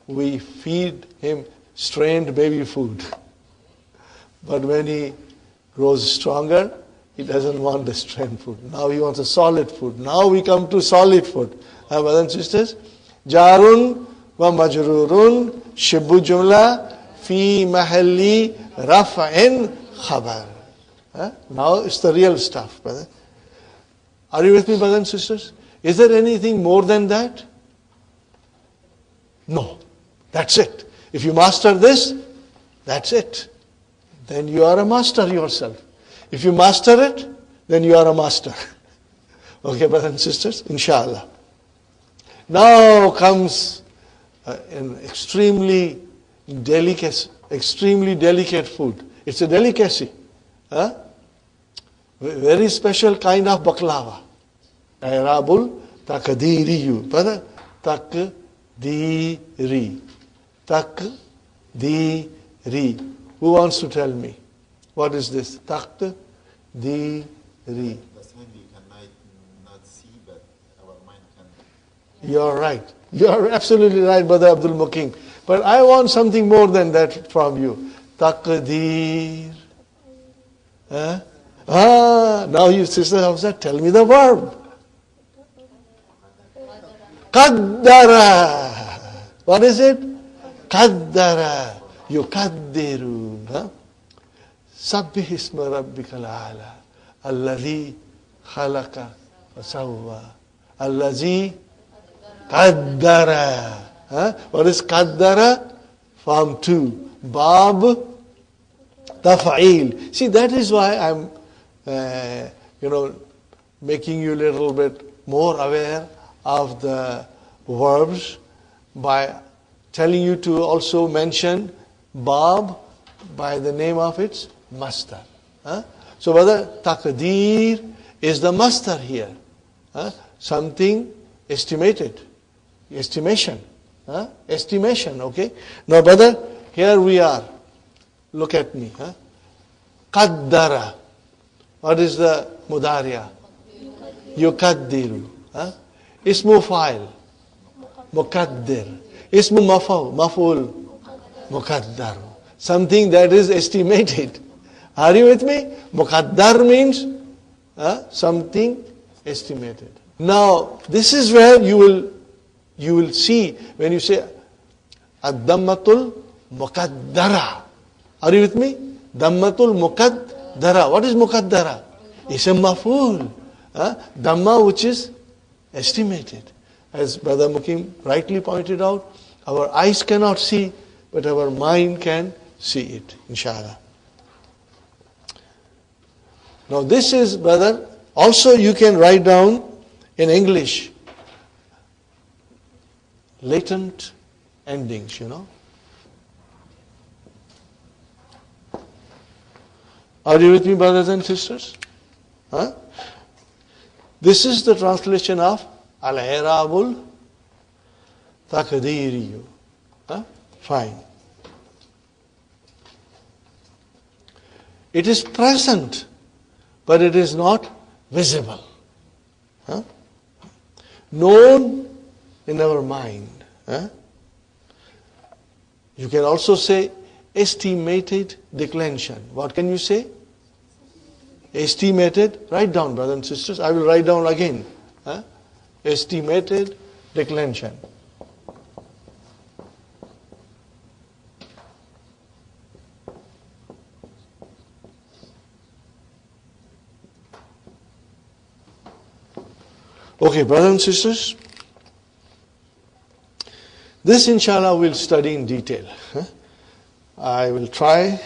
Speaker 2: we feed him strained baby food. But when he grows stronger, he doesn't want the strained food. Now he wants a solid food. Now we come to solid food. Brothers and sisters, Jarun wa majrurun shibbu jumla fi mahalli raf'in khabar. Now it's the real stuff, brother. Are you with me, brothers and sisters? Is there anything more than that? No. That's it. If you master this, that's it. Then you are a master yourself. If you master it, then you are a master. Okay, brothers and sisters? Inshallah. Now comes an extremely delicate food. It's a delicacy. Very special kind of baklava. Arabul takdiriyu. Brother, takdiri. Takdiri. Who wants to tell me? What is this? Takdiri.
Speaker 4: That's when we can not see, but our mind can.
Speaker 2: You're right. You're absolutely right, Brother Abdul Mukim. But I want something more than that from you. Taqdeer. Now you, Sister Hafsa, tell me the verb. Qaddara. What is it? Qaddara. Yukaddiru. Sabbih isma rabbikal a'la. Alladhi khalaqa fasawwa. Alladhi qaddara. What is qaddara? Form 2. Bab taf'il. See, that is why I'm making you a little bit more aware of the verbs by telling you to also mention Bab by the name of its master. So whether taqdeer is the master here. Something estimated. Estimation. Estimation, okay? Now brother, here we are. Look at me. Qaddara. What is the mudariya? Yukaddiru. Ismu fa'il. Muqaddir. Ismu maf'ul. Muqaddar. Something that is estimated. Are you with me? Muqaddar means something estimated. Now, this is where you will see when you say ad-dammatul muqaddara. Are you with me? Dammatul muqaddara. What is muqaddara? It's a maf'ul. Dhamma which is estimated. As Brother Mukim rightly pointed out, our eyes cannot see, but our mind can see it, inshallah. Now this is, brother, also you can write down in English, latent endings, Are you with me, brothers and sisters? This is the translation of Al-Irabul Taqdiriyu. Fine. It is present, but it is not visible. Known in our mind. You can also say estimated declension. What can you say? Estimated. Write down, brothers and sisters. I will write down again. Estimated declension. Okay, brothers and sisters. This, inshallah, we'll study in detail. I will try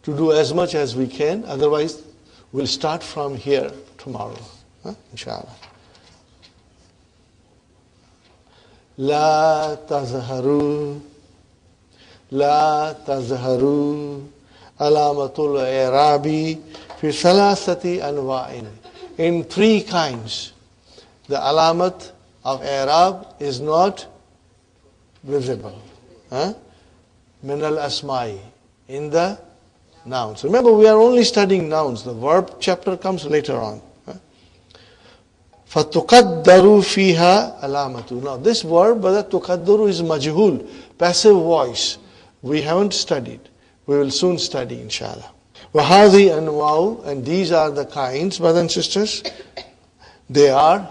Speaker 2: to do as much as we can. Otherwise, we'll start from here tomorrow. Inshallah. La tazharu alamatul i'rabi fi salasati anwa'in. In 3 kinds. The alamat of i'rab is not visible. Min al-asma'i. In the nouns. Remember, we are only studying nouns. The verb chapter comes later on. فَتُقَدَّرُ فِيهَا alamatu. Now this verb, brother, tuqaddaru is majhul, passive voice. We haven't studied. We will soon study, inshallah. وَهَذِي أَنْوَاءُ, and these are the kinds, brothers and sisters. They are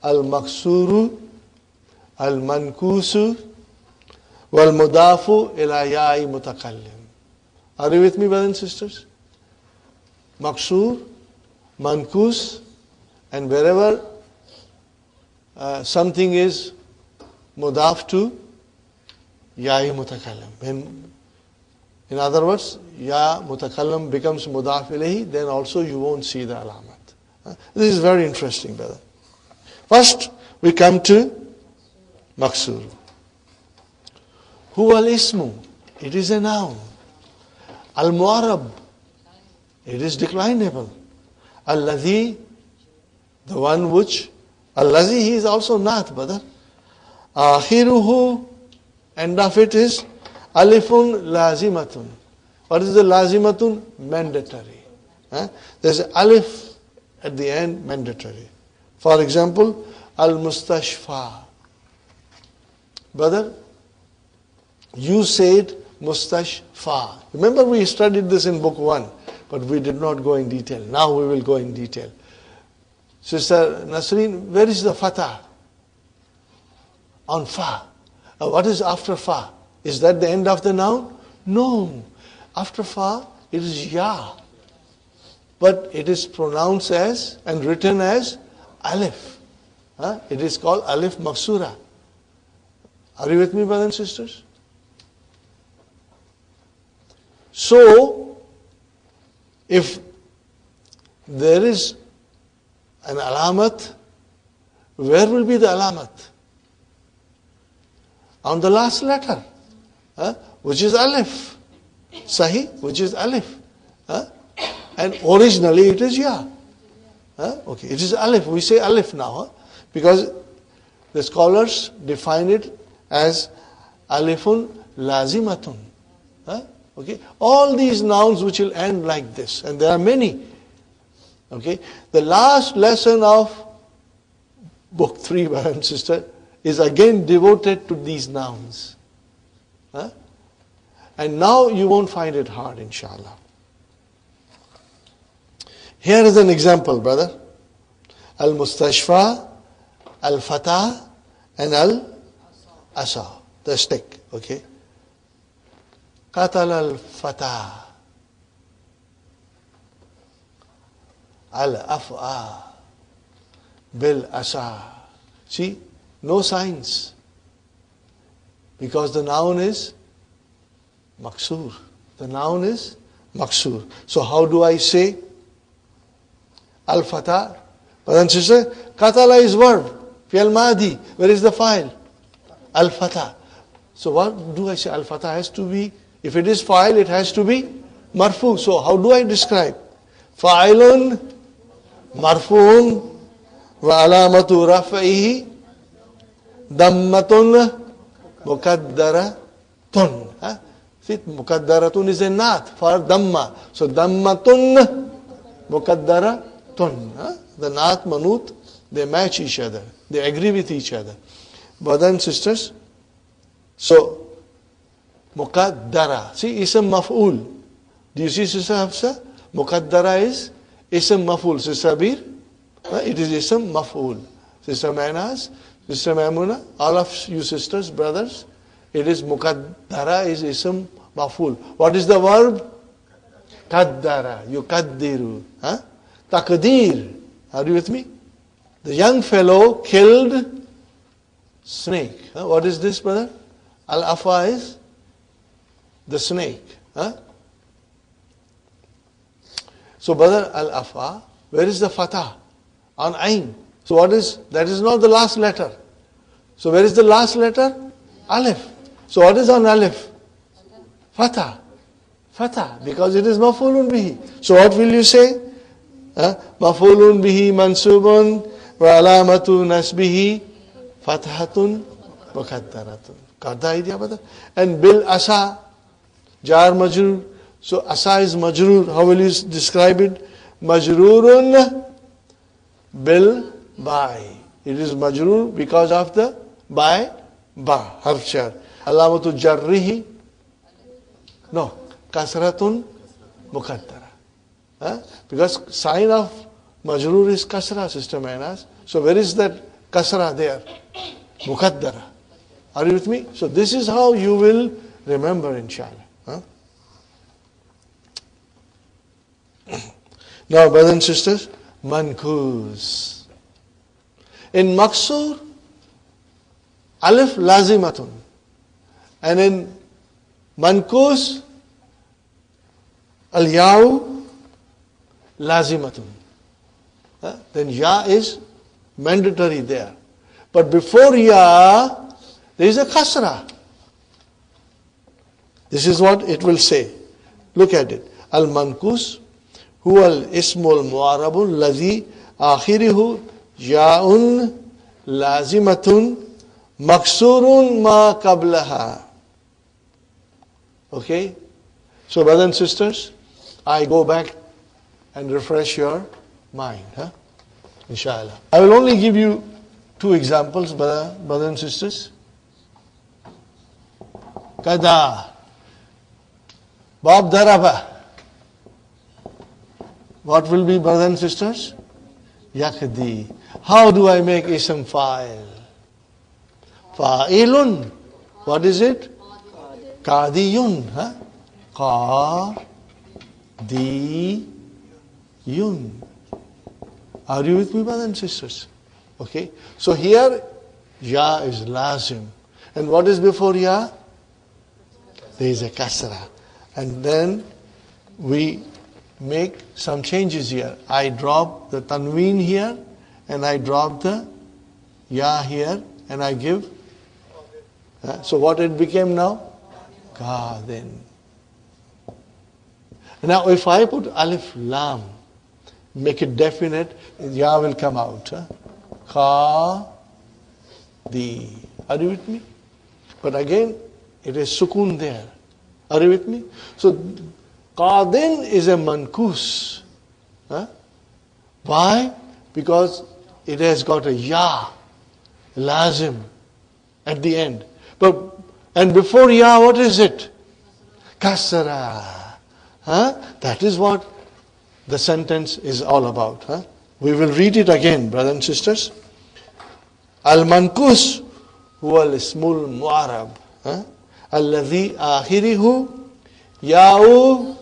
Speaker 2: al-maksuru, al-mankusu, wal-mudafu ila ya'i mutakallim. Are you with me, brothers and sisters? Maksur, mankus, and wherever something is mudaf to, ya'i mutakallim. In other words, ya mutakallim becomes mudaf ilayhi, then also you won't see the alamat. This is very interesting, brother. First, we come to maksur. Huwa al-ismu, it is a noun. Al-mu'arab, it is declinable. Alladhi, the one which, alladhi, he is also not, brother. Akhiruhu, end of it is alifun lazimatun. What is the lazimatun? Mandatory. There's alif at the end, mandatory. For example, al-mustashfa. Brother, you said mustashfa. Remember we studied this in book 1, but we did not go in detail. Now we will go in detail. Sister Nasreen, where is the fatah? On fa. What is after fa? Is that the end of the noun? No. After fa, it is ya. But it is pronounced as and written as alif. It is called alif maksura. Are you with me, brothers and sisters? So, if there is an alamat, where will be the alamat? On the last letter, which is alif. Sahi, which is alif. And originally it is ya. Okay, it is alif. We say alif now, because the scholars define it as alifun lazimatun. Okay, all these nouns which will end like this, and there are many. Okay, the last lesson of book 3, brother and sister, is again devoted to these nouns. And now you won't find it hard, inshallah. Here is an example, brother. Al-mustashfa, al-fatah, and al-asa, the stick. Okay. Qatal al-fatah, al-af'a, bil-asa. See, no signs. Because the noun is maksur. The noun is maksur. So how do I say al-fatah? Brother and sister, qatala is verb. Fi'al madi. Where is the file? Al-fatah. So what do I say? Al-fatah has to be, if it is file, it has to be marfu. So how do I describe? Fa'ilun marfuun wa alamatu raf'ihi dammatun mukaddaratun. See, mukaddaratun is a nat for damma. So dammatun mukaddaratun. The nat, manut, they match each other. They agree with each other. Brothers and sisters, so muqaddara. See, ism maf'ul. Do you see, Sister Hafsa? Muqaddara is ism maf'ul. Sister Abir, it is ism maf'ul. Sister Mainaz, Sister Maimuna, all of you sisters, brothers, it is muqaddara is ism maf'ul. What is the verb? Qaddara. Yukaddiru. Taqdeer. Are you with me? The young fellow killed snake. What is this, brother? Al-afa is the snake. So, brother, al-afa, where is the fatah? On ain. So what is, that is not the last letter. So where is the last letter? Alif. So what is on alif? Fatah. Fatah, because it is maf'ulun bihi. So what will you say? Maf'ulun bihi mansubun wa alamatu nasbihi fathatun muqaddaratun. Got the idea, brother? And bil asa, jar majrur. So asa is majrur. How will you describe it? Majrurun bil by. It is majroor because of the by, ba, harf jar. Alamatu jarrihi, no, kasratun muqaddara. Because sign of majroor is kasra, Sister Mainas. So where is that kasra there? Muqaddara. Are you with me? So this is how you will remember, inshallah. Now, brothers and sisters, mankus. In maksur, alif lazimatun. And in mankus, al-ya'u lazimatun. Then ya is mandatory there. But before ya, there is a kasra. This is what it will say. Look at it. Al-mankus huwa al-ismu al-mu'arabu alladhi akhiruhu ya'un lazimatun maksurun ma qablaha. Okay? So brothers and sisters, I go back and refresh your mind. Inshallah. I will only give you 2 examples, brothers and sisters. Kada. Bob daraba. What will be, brothers and sisters? Yakdi. How do I make ism fa'il? Fa'ilun. What is it? Qadiyun. Qadiyun. Are you with me, brothers and sisters? Okay. So here, ya is lazim. And what is before ya? There is a kasra. And then we make some changes here. I drop the tanween here, and I drop the ya here, and I give. So what it became now? Qadin. Now if I put alif lam, make it definite, ya will come out. Qadi. Are you with me? But again, it is sukun there. Are you with me? So qadin is a mankus. Why? Because it has got a ya, lazim, at the end. And before ya, what is it? Kasra. That is what the sentence is all about. We will read it again, brothers and sisters. Al-mankus huwa al-ismul mu'arab. Alladhi akhirihu ya'u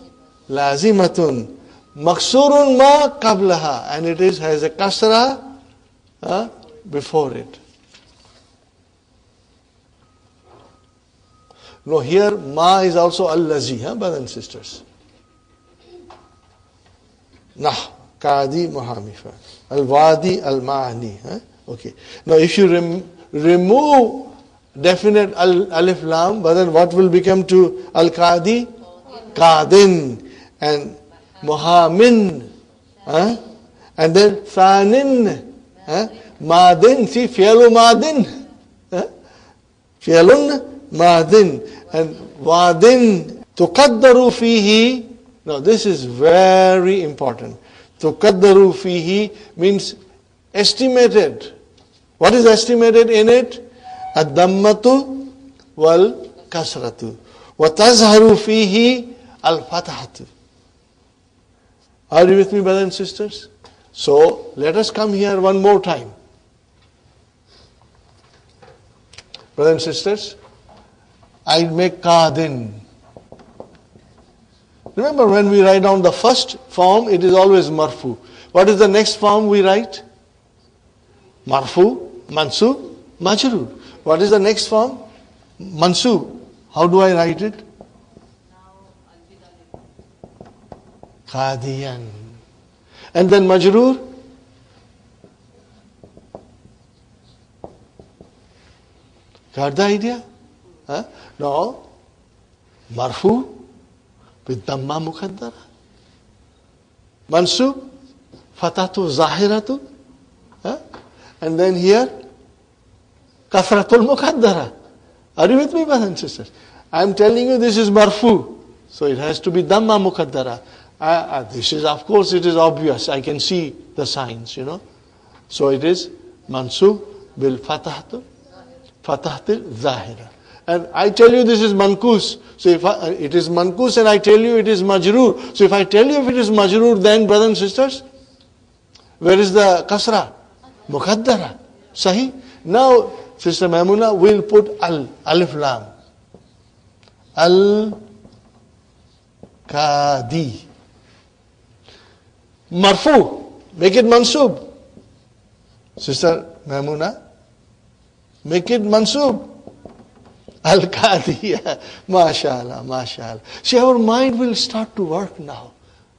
Speaker 2: lazimatun maksurun ma qablaha. And it has a kasra before it. No, here ma is also al-lazi, brothers and sisters. Nah, qadi muhamifa. Al-wadi al-ma'ani. Okay. Now if you remove definite alif lam, but then what will become to al-qadi? Qadin. And muhamin. And then thanin. Madin. See, fi'lu madin. Fi'lun madin. And wadin. Tuqaddaru fihi. Now this is very important. Tuqaddaru fihi means estimated. What is estimated in it? Ad-dammatu wal kasratu. Wa tazharu fihi al-fathatu. Are you with me, brothers and sisters? So let us come here one more time. Brothers and sisters, I make qadin. Remember when we write down the first form, it is always marfu. What is the next form we write? Marfu, mansub, majroor. What is the next form? Mansub. How do I write it? Qadiyan. And then majroor? Got the idea? No. Marfu with damma muqaddara. Mansub, fatatu zahiratu. And then here, kasratul muqaddara. Are you with me, brothers and sisters? I am telling you this is marfu. So it has to be damma muqaddara. This is, of course, it is obvious. I can see the signs, So it is mansub bil fatahtil zahira. And I tell you this is mankus. So if it is mankus and I tell you it is majroor. So if I tell you if it is majroor, then brothers and sisters, where is the kasra? Muqaddara. Sahih? Now, Sister Maimuna will put alif lam. Al-Qadi. Marfu. Make it mansub. Sister Maimuna, make it mansub. Al-Qadi. MashaAllah, MashaAllah. See, our mind will start to work now.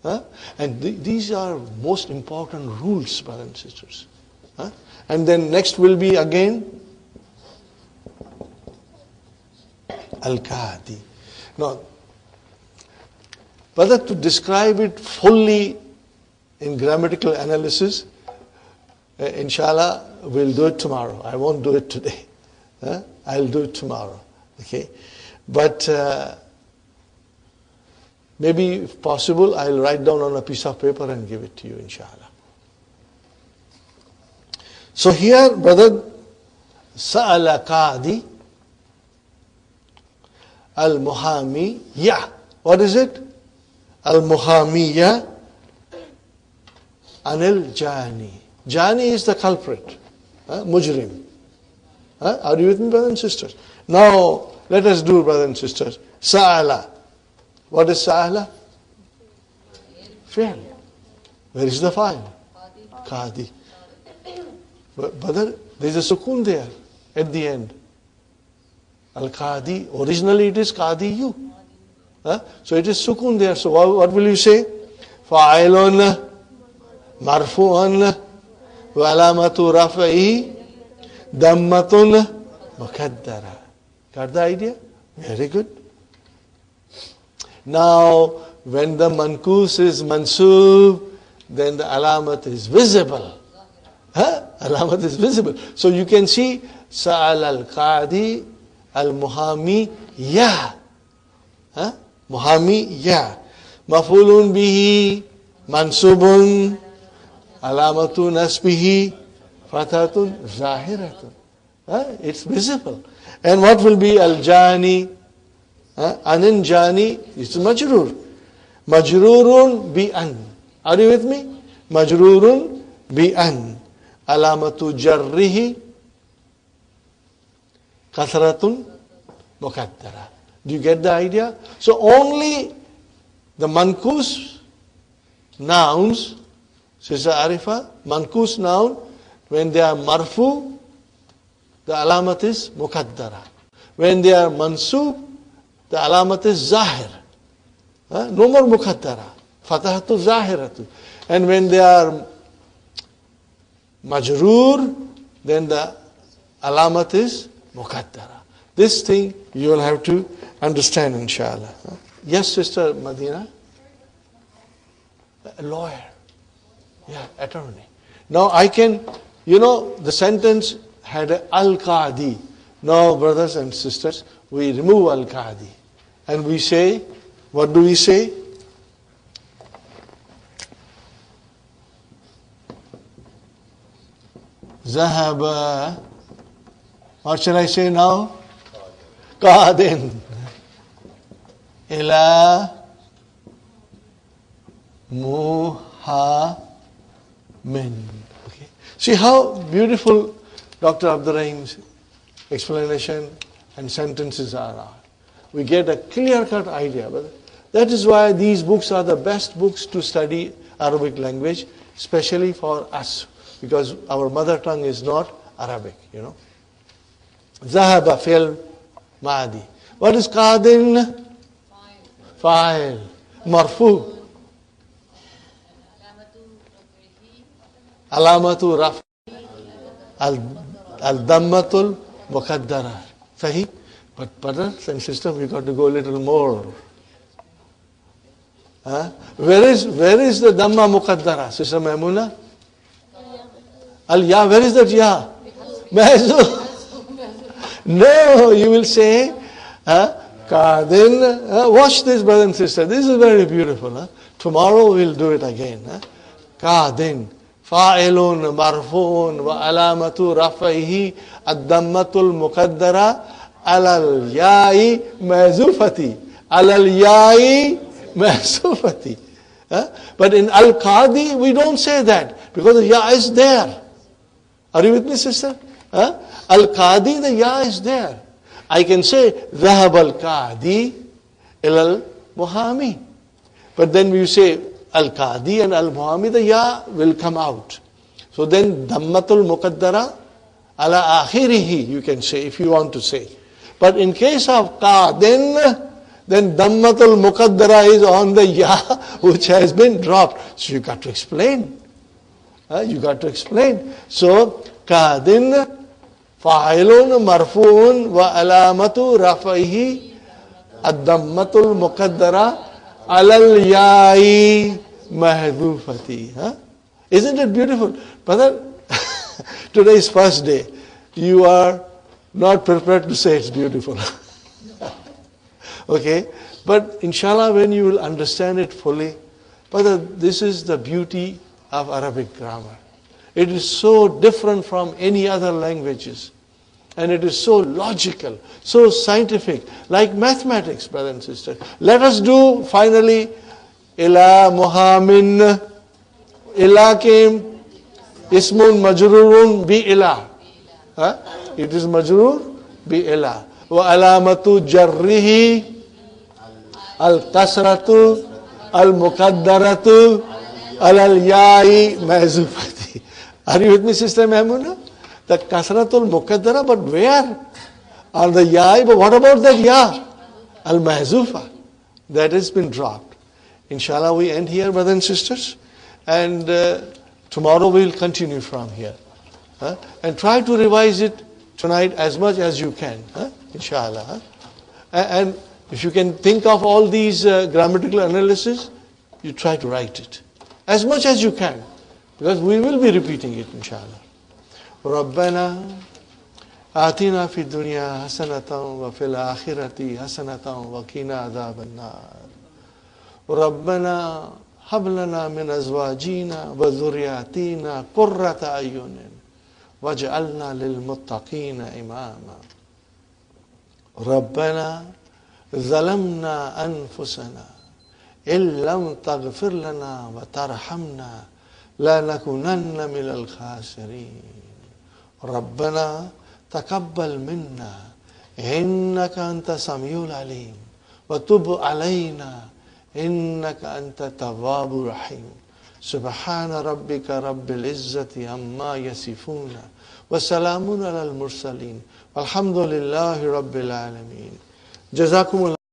Speaker 2: Huh? And these are most important rules, brothers and sisters. Huh? And then next will be again Al-Qadi. Now, whether to describe it fully in grammatical analysis, inshallah, we'll do it tomorrow. I won't do it today. I'll do it tomorrow. Okay? But maybe if possible, I'll write down on a piece of paper and give it to you, inshallah. So here, brother, Sa'ala Qadi Al-Muhamiyya. What is it? Al-Muhamiyya Anil Jani. Jani is the culprit. Mujrim. Are you with me, brothers and sisters? Now, let us do, brothers and sisters. Sa'ala. What is Sa'ala? Fi'l. Where is the fa'il? Qadi. Brother, there is a sukun there at the end. Al-Qadi. Originally it is Qadiyu. So it is sukun there. So what will you say? Fa'ilun marfu'un wa alamatu raf'ihi dammatun muqaddara. Got the idea? Very good. Now, when the mankus is mansub, then the alamat is visible. Alamat is visible. So you can see Sa'al al-Qadi al-Muhamiyya. Muhamiyya. Maf'ulun bihi mansubun alamatu nasbihi fathatun zahiratun. It's visible. And what will be al-Jani? Anin Jani, it's majroor. Majroorun bi an. Are you with me? Majroorun bi an. Alamatu jarrihi kasratun muqaddara. Do you get the idea? So only the mankus nouns, Sister Arifa, mankus noun, when they are marfu, the alamat is muqaddara. When they are mansub, the alamat is zahir. No more muqaddara. Fatahatu zahiratu. And when they are majroor, then the alamat is muqaddara. This thing you will have to understand, inshallah. Yes, Sister Madina? A lawyer. Yeah, attorney. Now I can, the sentence had al-Qadi. Now, brothers and sisters, we remove al-Qadi. And we say, what do we say? Zahaba. What shall I say now? Qadin. Ila muhamin. Okay. See how beautiful Dr. Abdurrahim's explanation and sentences are. We get a clear-cut idea. But that is why these books are the best books to study Arabic language, especially for us, because our mother tongue is not Arabic, Zahaba fi'l ma'adi. What is qadin? Fa'il. Marfu. Alamatu raf. Al-dammatul muqaddara. Sahih? But brothers and sisters, we got to go a little more. Where is the Dhamma Muqaddara? Sister Maimuna? Al-Ya, where is that Ya? Mahzuf. No, you will say, Qadin. Watch this, brother and sister. This is very beautiful. Tomorrow we'll do it again. Qadin. فاعل مرفوع وعلامة رفعه الضمة المقدرة على الياء محذوفة على الياء محذوفة. But in Al-Qadi we don't say that because the ya is there. Are you with me, sister? Al-Qadi, the ya is there. I can say ذهب القاضي إلى المحامي. But then we say Al-Qadi and Al-Muhami, the ya will come out. So then Dammatul Muqaddara ala akhirihi, you can say if you want to say. But in case of Qadin, then Dammatul Muqaddara is on the ya which has been dropped. So you got to explain. You got to explain. So Qadin fa'ilun marfu'un wa alamatu rafa'ihi ad-dammatul muqaddara alal ya'i mahdufati. Isn't it beautiful? Brother, today is first day. You are not prepared to say it's beautiful. Okay? But inshallah when you will understand it fully, brother, this is the beauty of Arabic grammar. It is so different from any other languages. And it is so logical, so scientific, like mathematics, brother and sister. Let us do finally ila muhamin. Ila came ismun majrurun bi ila. It is majrur bi ila. Wa alamatu jarrihi al kasratu al muqaddaratu al ya'i mahzufati. Are you with me, Sister Mahmuna? The kasratul muqaddara, but where? On the ya, but what about that ya? Al mahzufa. That has been dropped. Inshallah we end here, brothers and sisters. And tomorrow we will continue from here. And try to revise it tonight as much as you can. Inshallah. And if you can think of all these grammatical analysis, you try to write it. As much as you can. Because we will be repeating it, inshallah. ربنا آتنا في الدنيا حسنة وفي الآخرة حسنة وقنا عذاب النار ربنا هب لنا من أزواجنا وذرياتنا قرة أعين واجعلنا للمتقين إماما ربنا ظلمنا أنفسنا إن لم تغفر لنا وترحمنا لنكونن من الخاسرين ربنا تقبل منا إنك أنت السميع العليم وتب علينا إنك أنت التواب الرحيم سبحان ربك رب العزة عما يصفون وسلام على المرسلين والحمد لله رب العالمين جزاكم الله